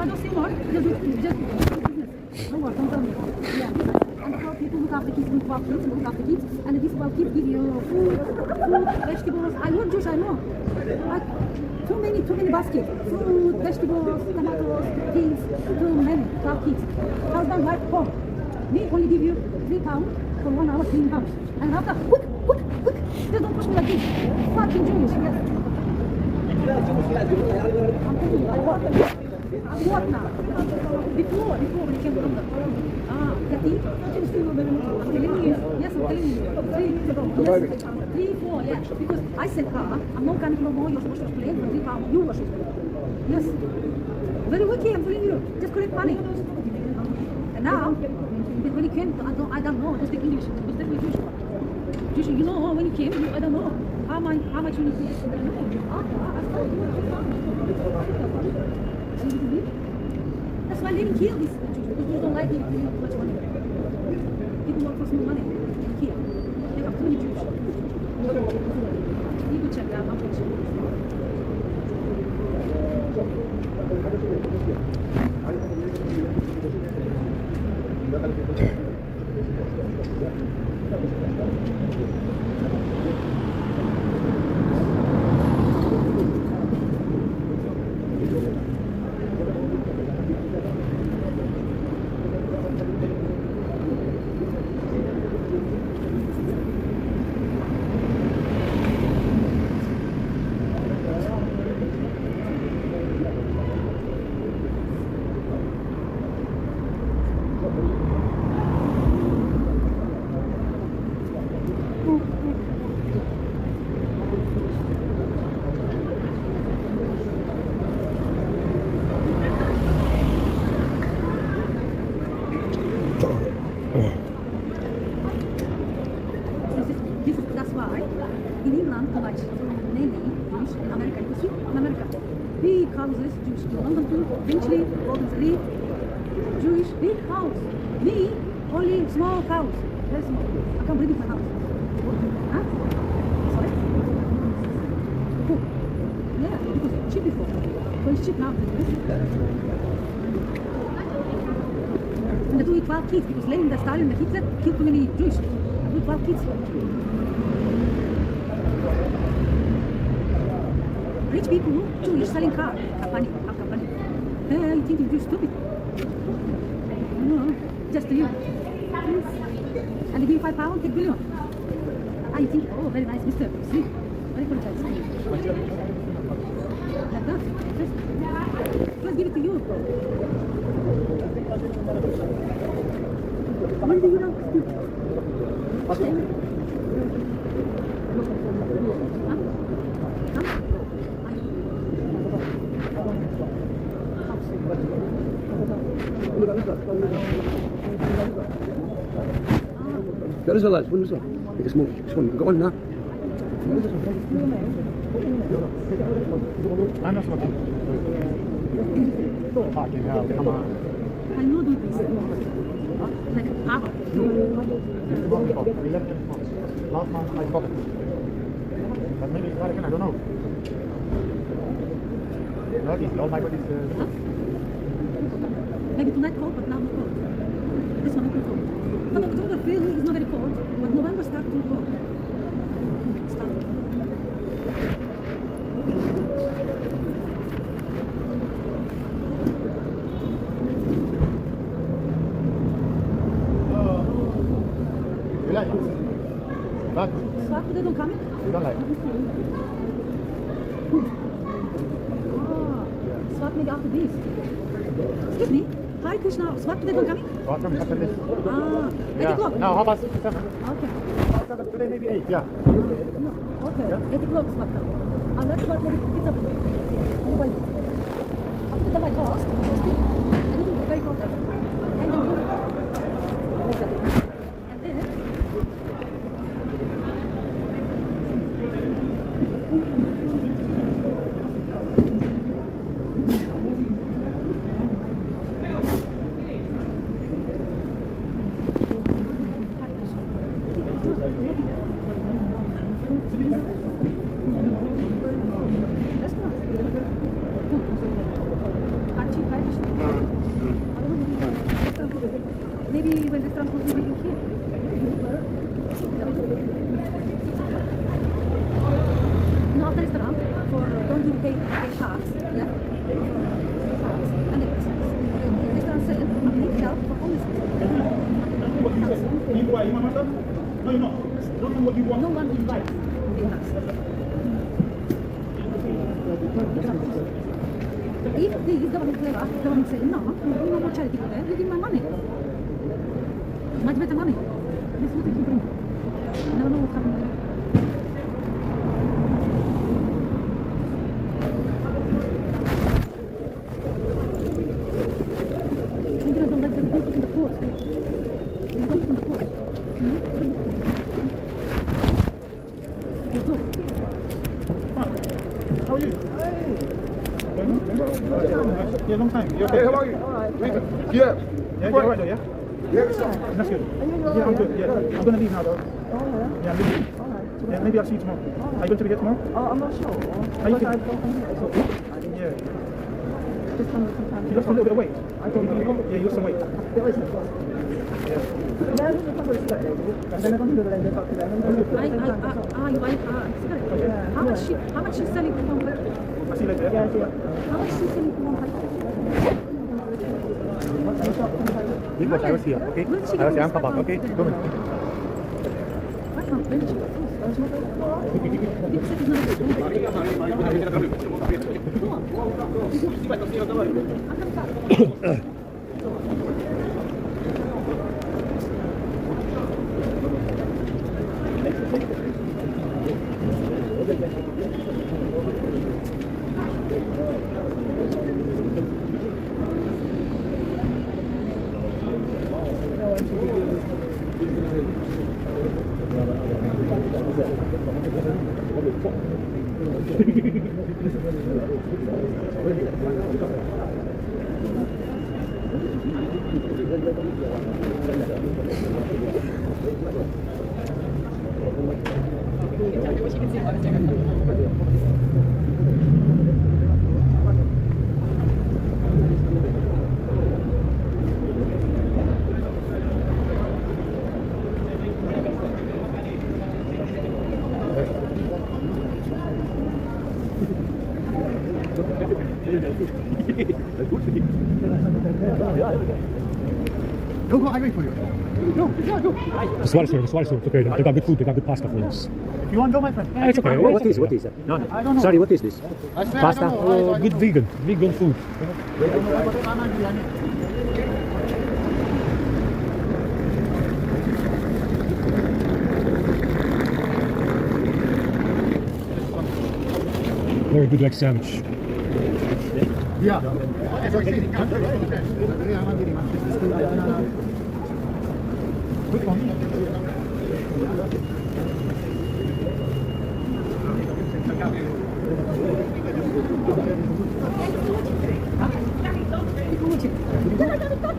I don't see more. Just business. No more, don't tell me. Yeah. And how people look after kids, look after kids, and these about kids give you food, vegetables. I love Jewish, I know. Too many baskets. Food, vegetables, tomatoes, things. Too many to have kids. Husband, wife, home. Me only give you £3 for 1 hour clean house. And after, quick. Just don't push me like this. Fucking Jewish, yes. I'm telling you, I work now. Before when you came to London. Kati, I'm telling you. Yes, I'm telling you. 3 years ago. Yes. 3, 4, yeah. Because I said, I'm not coming no more. You're supposed to explain for £3. You were supposed to explain. Yes. Very wicked, I'm telling you. Just collect money. And now, when he came, I don't know. I don't speak English. I was definitely Jewish. You know, when you came, I don't know how much you need to do. That's why they didn't kill these Jews, because Jews don't like it, they have too much money. People work for small money, they kill. They have too many Jews. You could check that, I'm pretty sure. That's why in England, too much many Jews in America. You see, in America, big houses, Jews in London too, eventually, Golden Street, Jewish, big house. Me, only small house, very small. I can't breathe in my house. Huh? Sorry? Cool. Yeah, because it's cheap before. So it's cheap now. And they do it 12 kids, because Lenin, the Stalin, the Hitler killed too many Jews. They do 12 kids. Rich people, Jewish, selling car, company. Hey, you think you're stupid? No, just to you. And they give you £5, take billion. You think, oh, very nice, mister. See? Very apologize. Like that. Let's give it to you. When do you know? Got as well, lads. One as well. Take a smoke. Just one. Go on now. I'm not smoking. Fucking hell, come on. I know do this. Like Abba. Last month I stopped it. But maybe it's not again, I don't know. Not easy, all my body is... Maybe tonight cold, but now not cold. This one is not cold. But October really is not very cold, but November starts to cold. You like it? But Swap, they don't come in? you don't like it? Swap maybe after this. Excuse me. Hi Krishna, swap today don't come in? What time after this? 8 o'clock. Now, how about 7? Okay. Today maybe 8, yeah. No, okay. 8 o'clock swap now. Let's swap maybe pizza. Nobody. After my cost, I need to be very cold. And then like that. And then maybe when the transport will be here. No, after restaurant for don't you pay cards, yeah? And the restaurant sell a big shelf for only You want that? No, you're not. Don't know what you want. no one will buy big cards. If the government clever, government say no, no more charity for that, you give my money. Much better money. This is what you bring. No, no, what happened. Maybe I don't like the people in the port. You go from the port. How are you? Yeah, long time. You okay? Hey, how are you? Yeah. Yeah, you're alright though, yeah? Yeah, That's good. Yeah, I'm good. Yeah, I'm gonna leave now though. Yeah, I'm leaving. Yeah, maybe I'll see you tomorrow. Are you going to be here tomorrow? I'm not sure. Are you But feeling? I don't think Yeah. just some time. You lost a little bit of weight. I don't know. Yeah, you lost some weight. There is no. Yeah. There's a couple of steps. And then I'm going to do the lens back to them. You buy cigarette. How much is selling for one pack? I'll see you later. Yeah, yeah. How much is selling for one pack? You watch, I will see you, okay? I will see you, come back, okay? Come in. I can't bench it. People say it's not good. Go on. Go, I wait for you. No, yeah, go. The Swedish service, okay. They got good food, they got good pasta for us. You want to go, my friend? It's okay. What is that? No, I don't know. Sorry, what is this? I swear, Pasta? I don't know. Good vegan food. Very good egg sandwich. Yeah. Which one?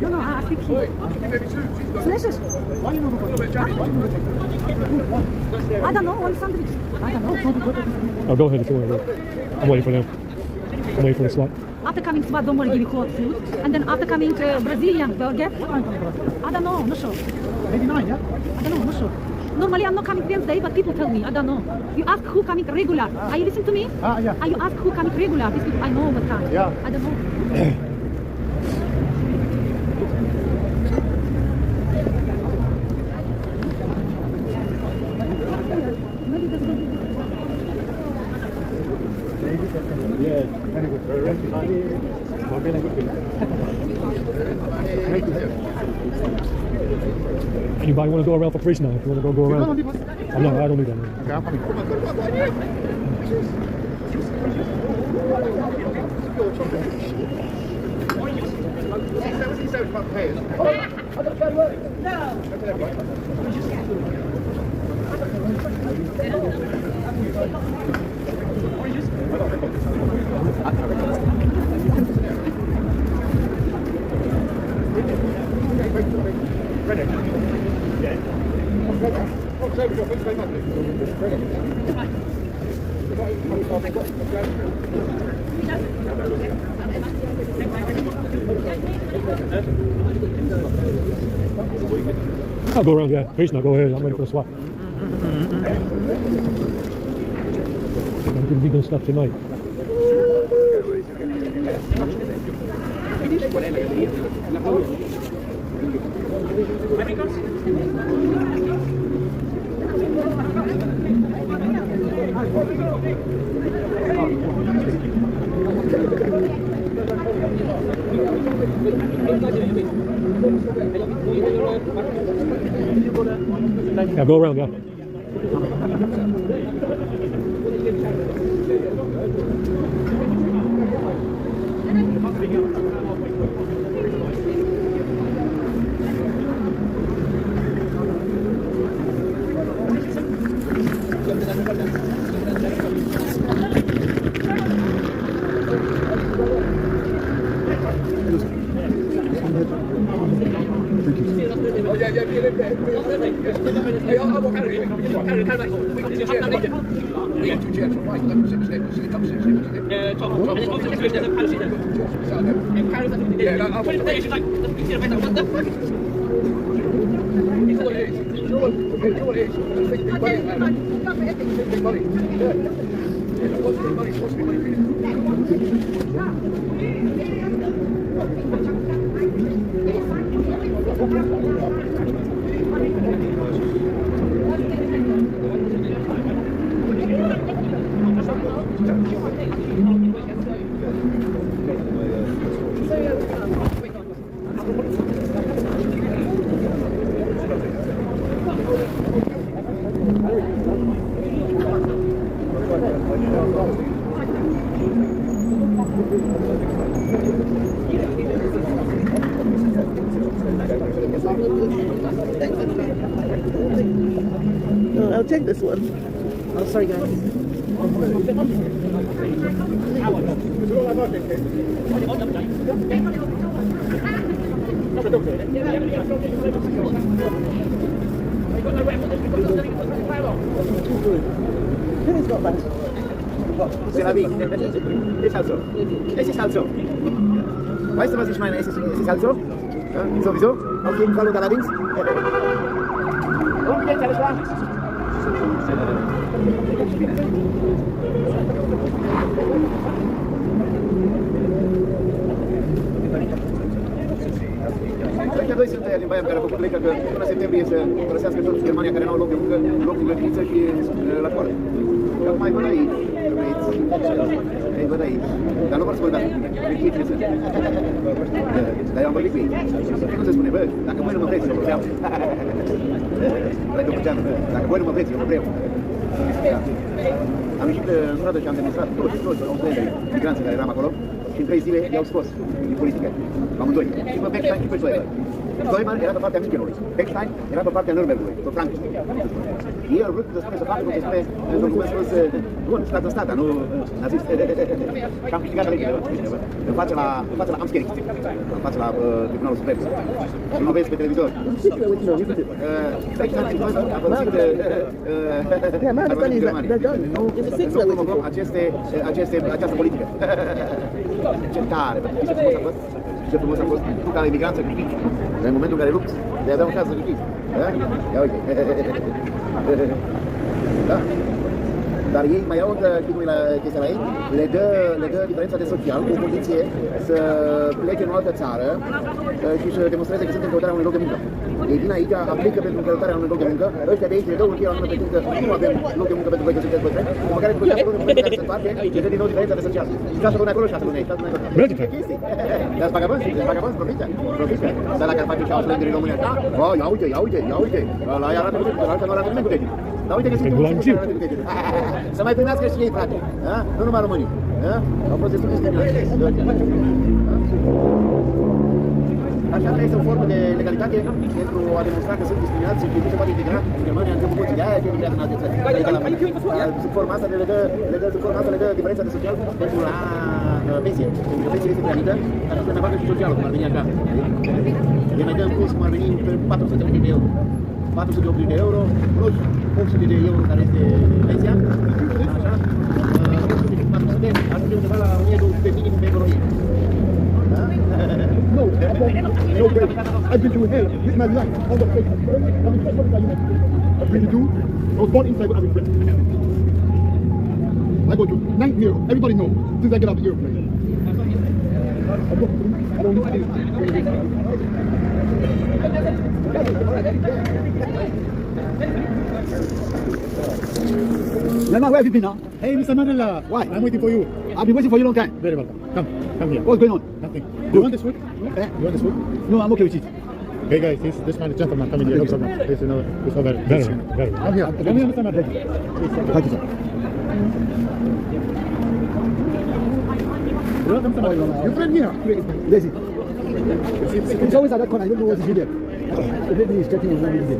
No, no, I speak here. Delicious. I don't know, one sandwich. I don't know. Oh, go ahead if you want to. I'm waiting for them. I'm waiting for the slot. After coming to don't want to give you hot food. And then after coming to Brazilian burger. I don't know, not sure. 89, yeah? I don't know, not sure. Normally I'm not coming Wednesday, but people tell me, I don't know. You ask who coming regular. Are you listening to me? Yeah. Are you ask who coming regular? These people, I know what time. Yeah. I don't know. Anybody want to go around for free now? If you want to go around. I'm not, I don't need that. Okay, I'm coming. I'll go around, yeah. Please, now go ahead. I'm ready for the swap. I'm going to be doing stuff tonight. Yeah, go around, yeah. I'll take this one. Oh, sorry, guys. It's not bad. C'est la vie. Ist halt so. Es ist halt so. Weißt du, was ich meine? Es ist halt so. Ja, sowieso. Auf jeden Fall und allerdings. Und jetzt alles klar. Ăștia doi sunt din Baia care au făcut legea că până septembrie să părăsească toți Germania care nu au loc de muncă, loc de grădiniță și la școală. Mai văd aici, ei văd aici, dar nu vor să vă dați, ce sunt. Dar eu am vorbit cu ei. Cum se spune, bă, dacă voi nu mă vreți, eu mă vreau. Dacă voi nu mă vreți, eu mă vreau. Am ieșit în stradă și am demonstrat toți migranții care eram acolo și în 3 zile i-au scos din politică, amândoi. Și pe Beckstein și pe Stoiber. Stoiber era pe partea Münchenului, Beckstein era pe partea Nürnbergului, pe Frankfurt. Ei au vrut să spune să facă despre document spus, bun, stat în stat, dar nu nazist. Și am câștigat legile, în fața la Amtsgericht, în fața la Tribunalul Suprem. Și nu vezi pe televizor. Beckstein și Stoiber a părăsit această politică. Ce tare, ce frumos a fost tu ca emigranță critici. În momentul în care lupți, de avea un caz să critici. Ia uite. Da? Dar ei mai au încă chestia la ei, le dă diferența de social cu o condiție să plece în o altă țară și să demonstreze că sunt în căutarea unui loc de muncă. Ei vin aici, aplică pentru căutarea unui loc de muncă, ăștia de aici le dau un cheie la mână pentru că nu avem loc de muncă pentru voi că sunteți bătrâni, după care după 6 luni, în momentul în care se întoarce, le dă din nou diferența de social. 6 luni acolo, 6 luni aici, 6 luni acolo. Ce chestii? Dar vagabonzi, profită. Dar dacă ar face și au plângeri în România, ia uite, ăla îi arată puternic, ăla nu arată nimeni puternic. Dar uite că sunt puternic. Să mai primească și ei, frate. Nu numai românii. Au fost destul de discriminați. Așa este o formă de legalitate pentru a demonstra că sunt discriminați și că nu se poate integra în Germania în câmpul muncii. De-aia emigrează în alte țări. Sub forma asta le dă diferența de social pentru la pensie. Pentru că pensia este prea mică, atunci le mai facă și socială, cum ar veni așa. Le mai dă în plus cum ar veni 480 de euro. 480 de euro plus 800 de euro care este pensia. Așa. 400, ajunge undeva la 1200 minim pe economie. Da? No, no way. I've been through hell with my life. All the places. I really do. I was born inside with having breath. I go to nightmare. Everybody knows since I get out of the airplane. I don't know. Where have you been now? Hey, Mr. Mandela. Why? I'm waiting for you. I've been waiting for you a long time. Very welcome. Come here. What's going on? Nothing. You want this food? Eh? You want this food? No, I'm okay with it. Hey guys, this man is gentleman coming here. This is another. Very. Come here, Mr. Mandela. Thank you, sir. Welcome, Mr. Mandela. Your friend here. Lazy. It's always at that corner. I don't know what's the video. Maybe he's checking his video.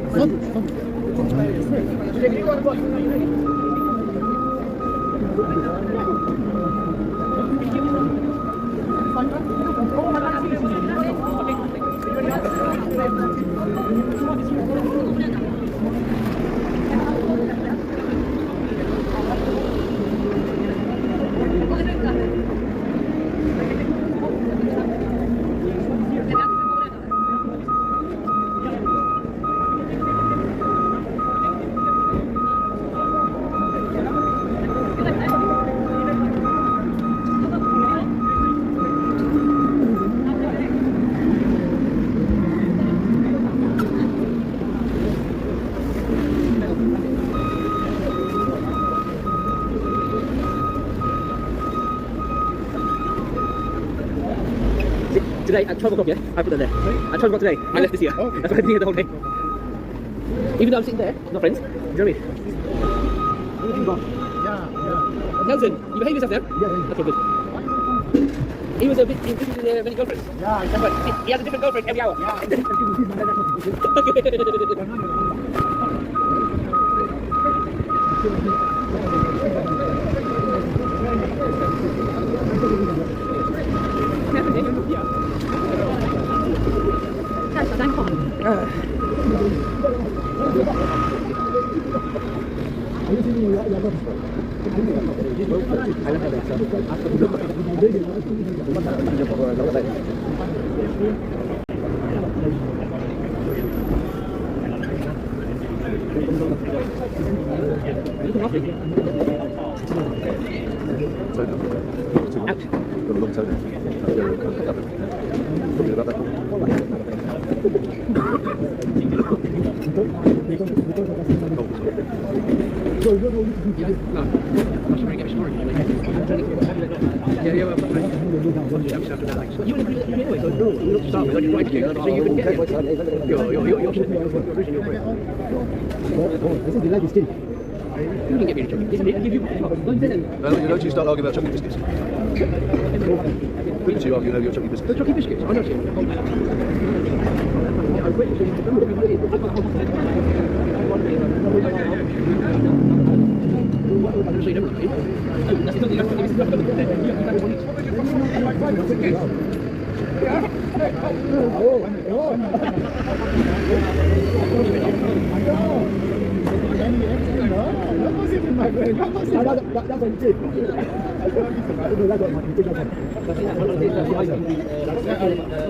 Today at 12 o'clock, yeah? I put them there. At 12 o'clock today, I left this here. Okay. That's why I've been here the whole day. Even though I'm sitting there, not friends. Do you know what I mean? Nelson, you behave yourself now? Yeah. Okay, good. He was a bit interested in many girlfriends. Yeah, I But he has a different girlfriend every hour. You can get me a chocolate. Give you You don't you start arguing about chocolate biscuits? When do you argue over your chocolate biscuits? the chocolate biscuits. I know you.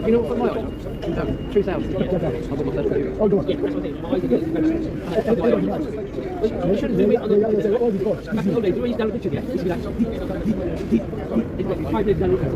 You know what my eyes? 2,000. You shouldn't do it on the they do it down the picture there. It's like 5 minutes down the picture.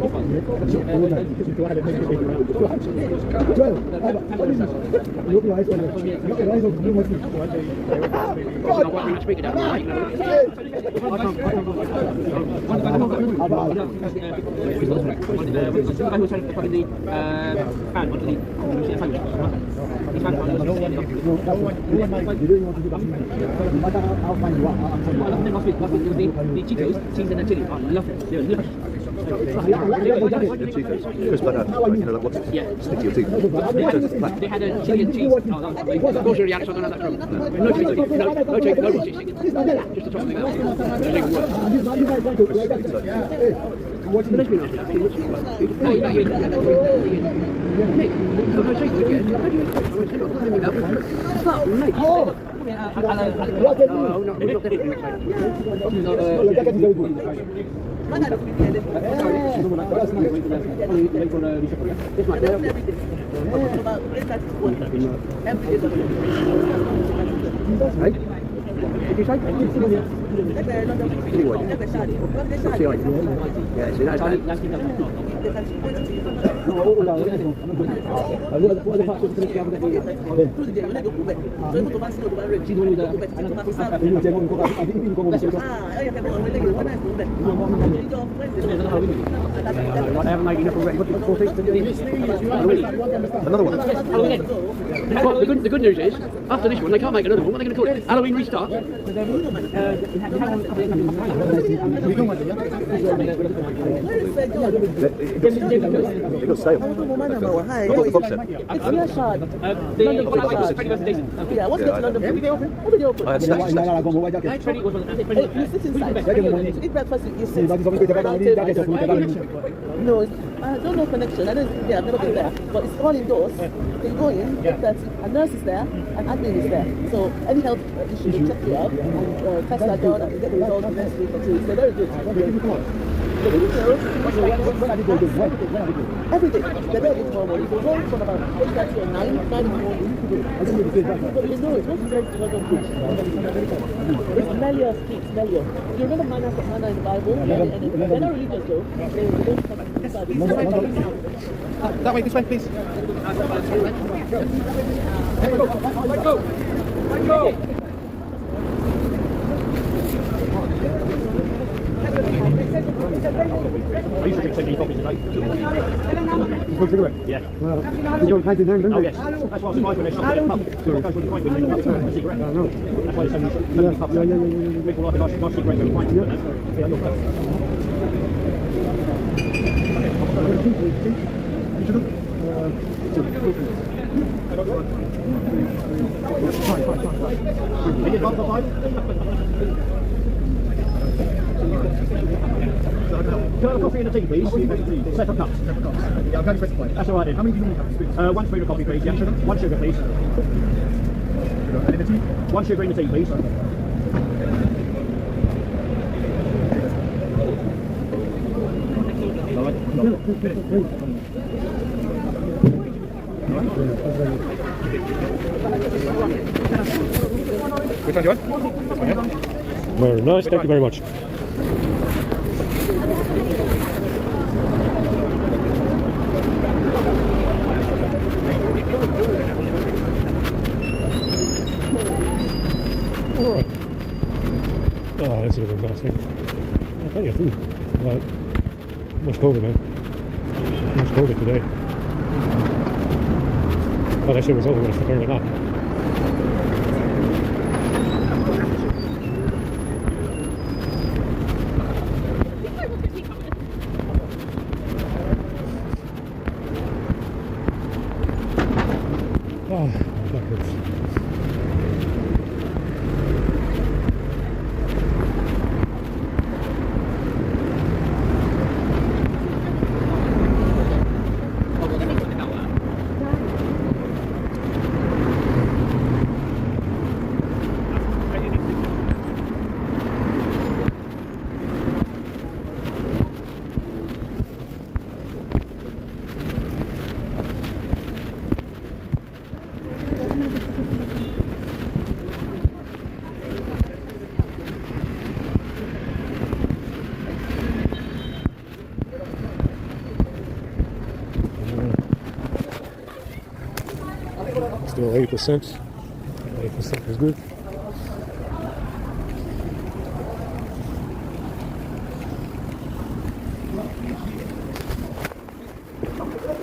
The Cheetos, cheese and chili. I love it. They're lush. Crisp like that. You know, like what's Yeah. stick to your teeth. They had a chili and cheese. Oh, that was great. Of course, your reaction, I don't have that trouble. No chili, no chili, no cheese. Just a chocolate like that. The jacket is very good. Another one. Well, the good news is, after this one, they can't make another one. What are they going to call it? Halloween restart? They got stale. What the box said? It's real short. Yeah, What's going to London? Every day open? Every day open. I had snacks. You sit inside. Eat breakfast, you sit. No, I don't know connection. I don't. Yeah, I've never been there. But it's all indoors. You go in, a nurse is there, an admin is there. So any health issue, they check you out and test that done and get the results the next week or 2 weeks. They're very good. Every day. They're very good morning. If you go from about 8:30 or 9 in the morning, but you know it. What's very it's Melior speaks Melior. You remember manna in the Bible? They're not religious though. They don't come That way, this way, please. Let go! Let go! I used to drink 17 coffees a day. You put cigarette? Yeah. You don't take it down, don't Oh you? yes. That's why I was surprised when they stopped at the pub. That's why I was surprised when they stopped at the cigarette. No. That's why they send me pubs. Yeah. People like a nice cigarette with a pint. Yeah, look. Can you bump the pipe? Can I have a coffee and a tea, please? Separate cups. Yeah, I've got to specify. That's all right then. How many do you want? 1 spoon of coffee, please. Yeah. 1 sugar, please. And then the tea? 1 sugar in the tea, please. Which one do you want? Very nice. Thank you very much. Alright. Oh, this is fantastic. Plenty of food. Much colder, man. Much colder today. Oh, that shit was over when it's apparently not. Oh, that hurts. Still 80%. 80% is good.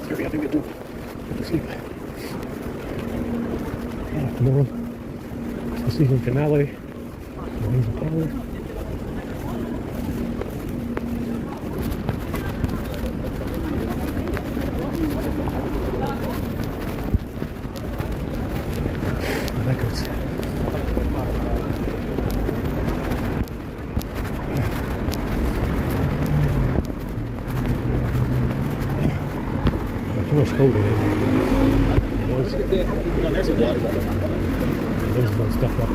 Scary, I think I do. Sleep. Tomorrow, it's the season finale. Remains of Power. That goes. Too much cold in it. This is all stuffed up.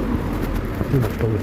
Too much COVID.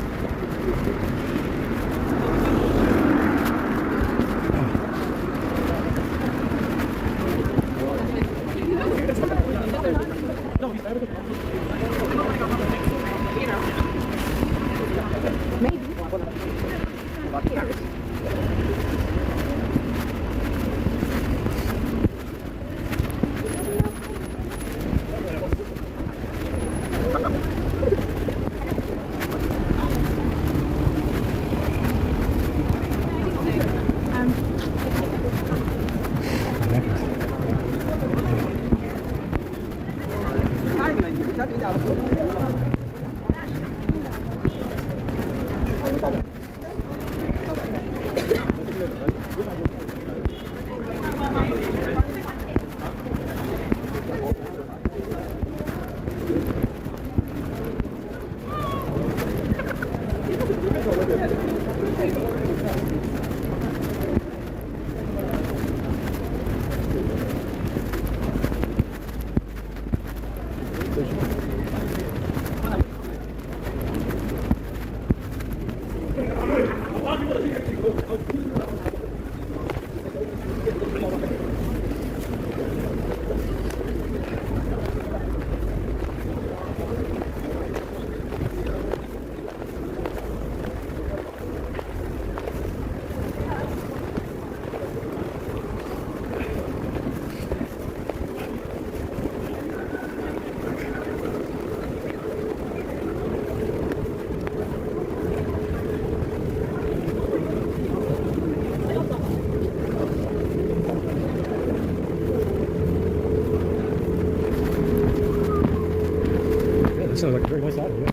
That sounds like a very nice auto, yeah.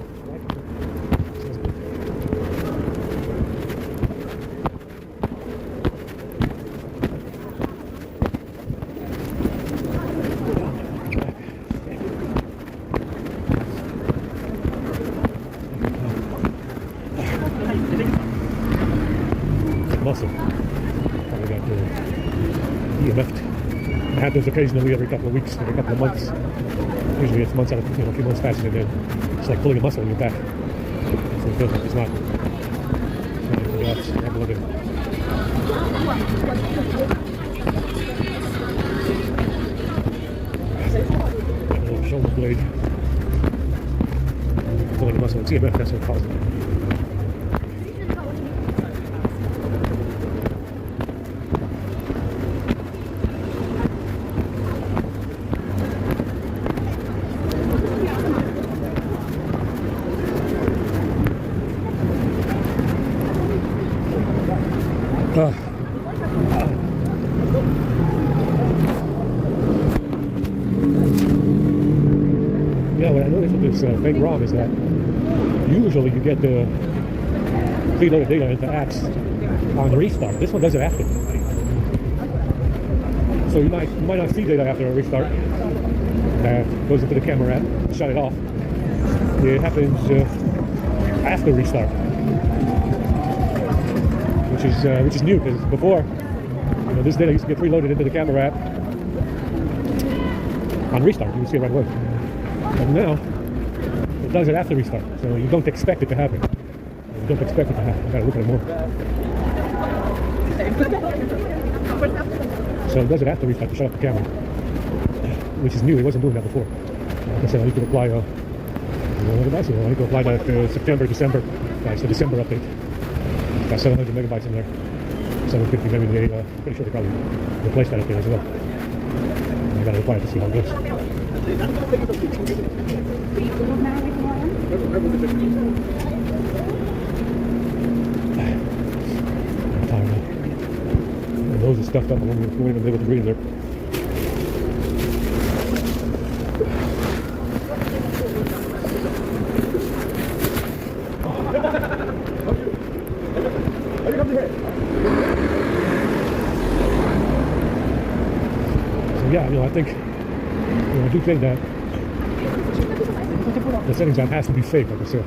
Sounds good. Muscle. Probably got EMF'd. I have those occasionally every couple of weeks, every couple of months. Usually it's months out of, a few months faster, and then it's like pulling a muscle in your back. So it feels like it's not anything else. Have a look at it. A little shoulder blade. Pulling a muscle. It's EMF, that's what it calls it. Yeah, what I noticed with this fake ROM is that usually you get the preloaded data into apps on restart. This one does it after. So you might not see data after a restart that goes into the camera app, shut it off. It happens after restart, which is new, because before, this data used to get preloaded into the camera app on restart. You would see it right away. But now it does it after restart, so you don't expect it to happen. You don't expect it to happen. You gotta look at it more. So it does it after restart to shut off the camera, which is new. It wasn't doing that before. Like I said, I need to apply. I need to apply that September, December. It's the December update. It's got 700 megabytes in there. 750 maybe. Pretty sure they probably replaced that update as well. I gotta apply it to see how it goes. I'm tired now. My nose is stuffed up. I won't even be able to breathe in there. So yeah, I think, I do think that the settings app has to be fake, like I said.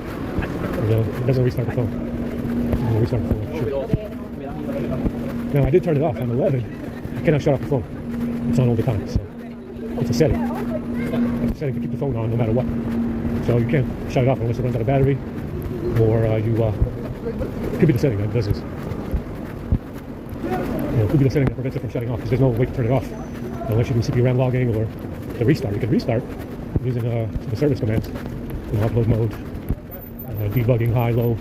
It doesn't restart the phone. It doesn't restart the phone, sure. Now, I did turn it off on 11. I cannot shut off the phone. It's on all the time, so it's a setting. It's a setting to keep the phone on no matter what. So you can't shut it off unless it runs out of battery, or it could be the setting that does this. It could be the setting that prevents it from shutting off, because there's no way to turn it off unless you do CPU RAM logging or the restart. You can restart using the service commands, upload mode, debugging, high, low,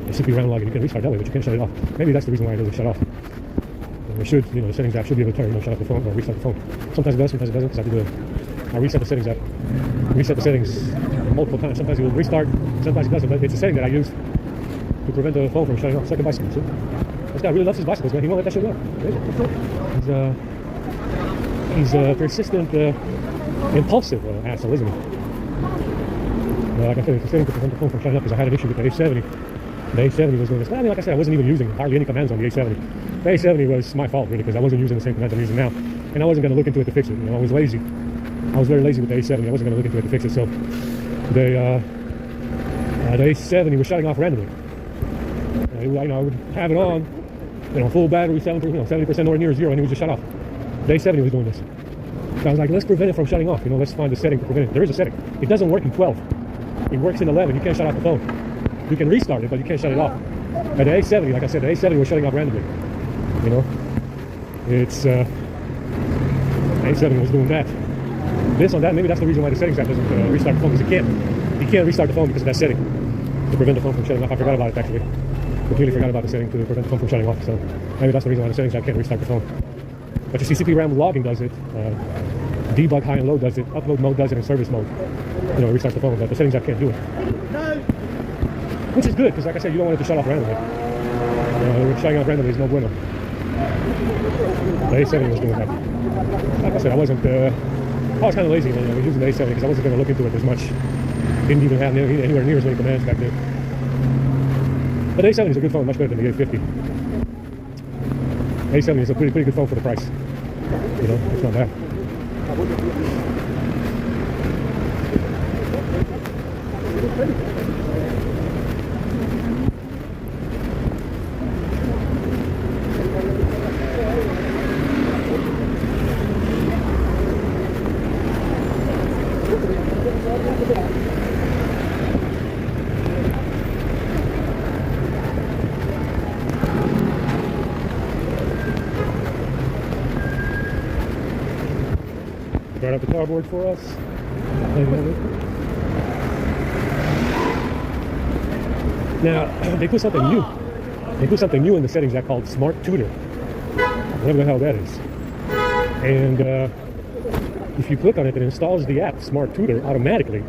CPU RAM logging. You can restart that way, but you can't shut it off. Maybe that's the reason why it doesn't shut off. And it should, the settings app should be able to turn, shut off the phone or restart the phone. Sometimes it does, sometimes it doesn't, because I reset the settings app. Reset the settings multiple times. Sometimes it will restart, sometimes it doesn't. But it's a setting that I use to prevent the phone from shutting off. Second bicycle, see? This guy really loves his bicycles, man. He won't let that shit go. He's a persistent, impulsive asshole, isn't he? Like I said, it's a setting to prevent the phone from shutting off, because I had an issue with the A70. The A70 was doing this. Well, I mean, like I said, I wasn't even using hardly any commands on the A70. The A70 was my fault, really, because I wasn't using the same commands I'm using now. And I wasn't going to look into it to fix it. I was lazy. I was very lazy with the A70. I wasn't going to look into it to fix it. So the A70 was shutting off randomly. I would have it on, full battery, 70% nowhere near zero, and it would just shut off. The A70 was doing this. So I was like, let's prevent it from shutting off. Let's find a setting to prevent it. There is a setting. It doesn't work in 12. It works in 11. You can't shut off the phone. You can restart it, but you can't shut it off. But the A70, like I said, the A70 was shutting off randomly. It's A70 was doing that. This on that, maybe that's the reason why the settings app doesn't restart the phone, because you can't restart the phone because of that setting to prevent the phone from shutting off. I forgot about it, actually. Completely forgot about the setting to prevent the phone from shutting off. So maybe that's the reason why the settings app can't restart the phone. But you see, CPU RAM logging does it, debug high and low does it, upload mode does it, and service mode, restart the phone. But the settings app can't do it. Which is good, because like I said, you don't want it to shut off randomly. Shutting off randomly is no bueno. The A70 was doing that. Like I said, I was kind of lazy when I was using the A70, because I wasn't going to look into it as much. Didn't even have anywhere near as many commands back then. But the A70 is a good phone, much better than the A50. A70 is a pretty good phone for the price. It's not bad. Brought up the cardboard for us. Now, they put something new. They put something new in the settings app called Smart Tutor. Whatever the hell that is. And if you click on it, it installs the app Smart Tutor automatically.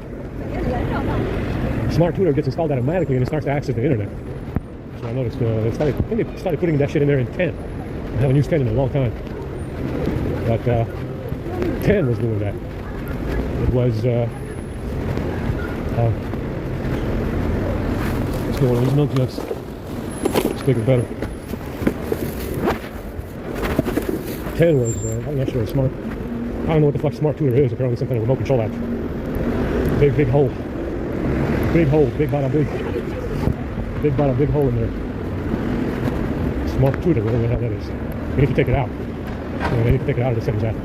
Smart Tutor gets installed automatically, and it starts to access the internet. So I noticed I think they started putting that shit in there in 10. I haven't used 10 in a long time. But 10 was doing that. It was let's go one of these milk nuts. Let's make it better. 10 was I'm not sure it's smart. I don't know what the fuck Smart Tutor is. Apparently some kind of remote control app. Big hole. Big hole. Big bottom big hole in there. Smart Tutor, whatever the hell that is. They need to take it out. They need to take it out of the settings app.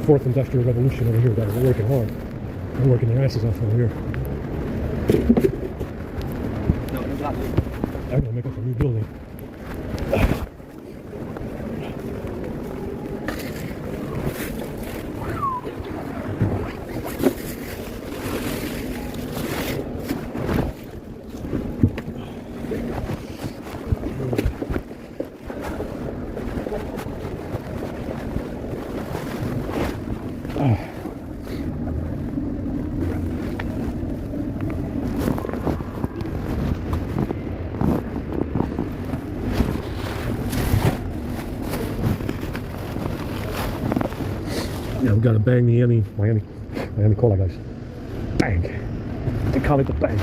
Fourth industrial revolution over here. Guys, they're working hard. They're working their asses off over here. They're gonna make us a new building. I've got a bang Miami cola, guys. Bang. They call it the bang.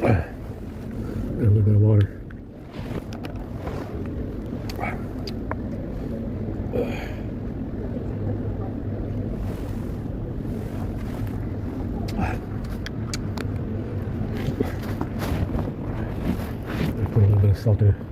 A little bit of water. Put a little bit of salt in it.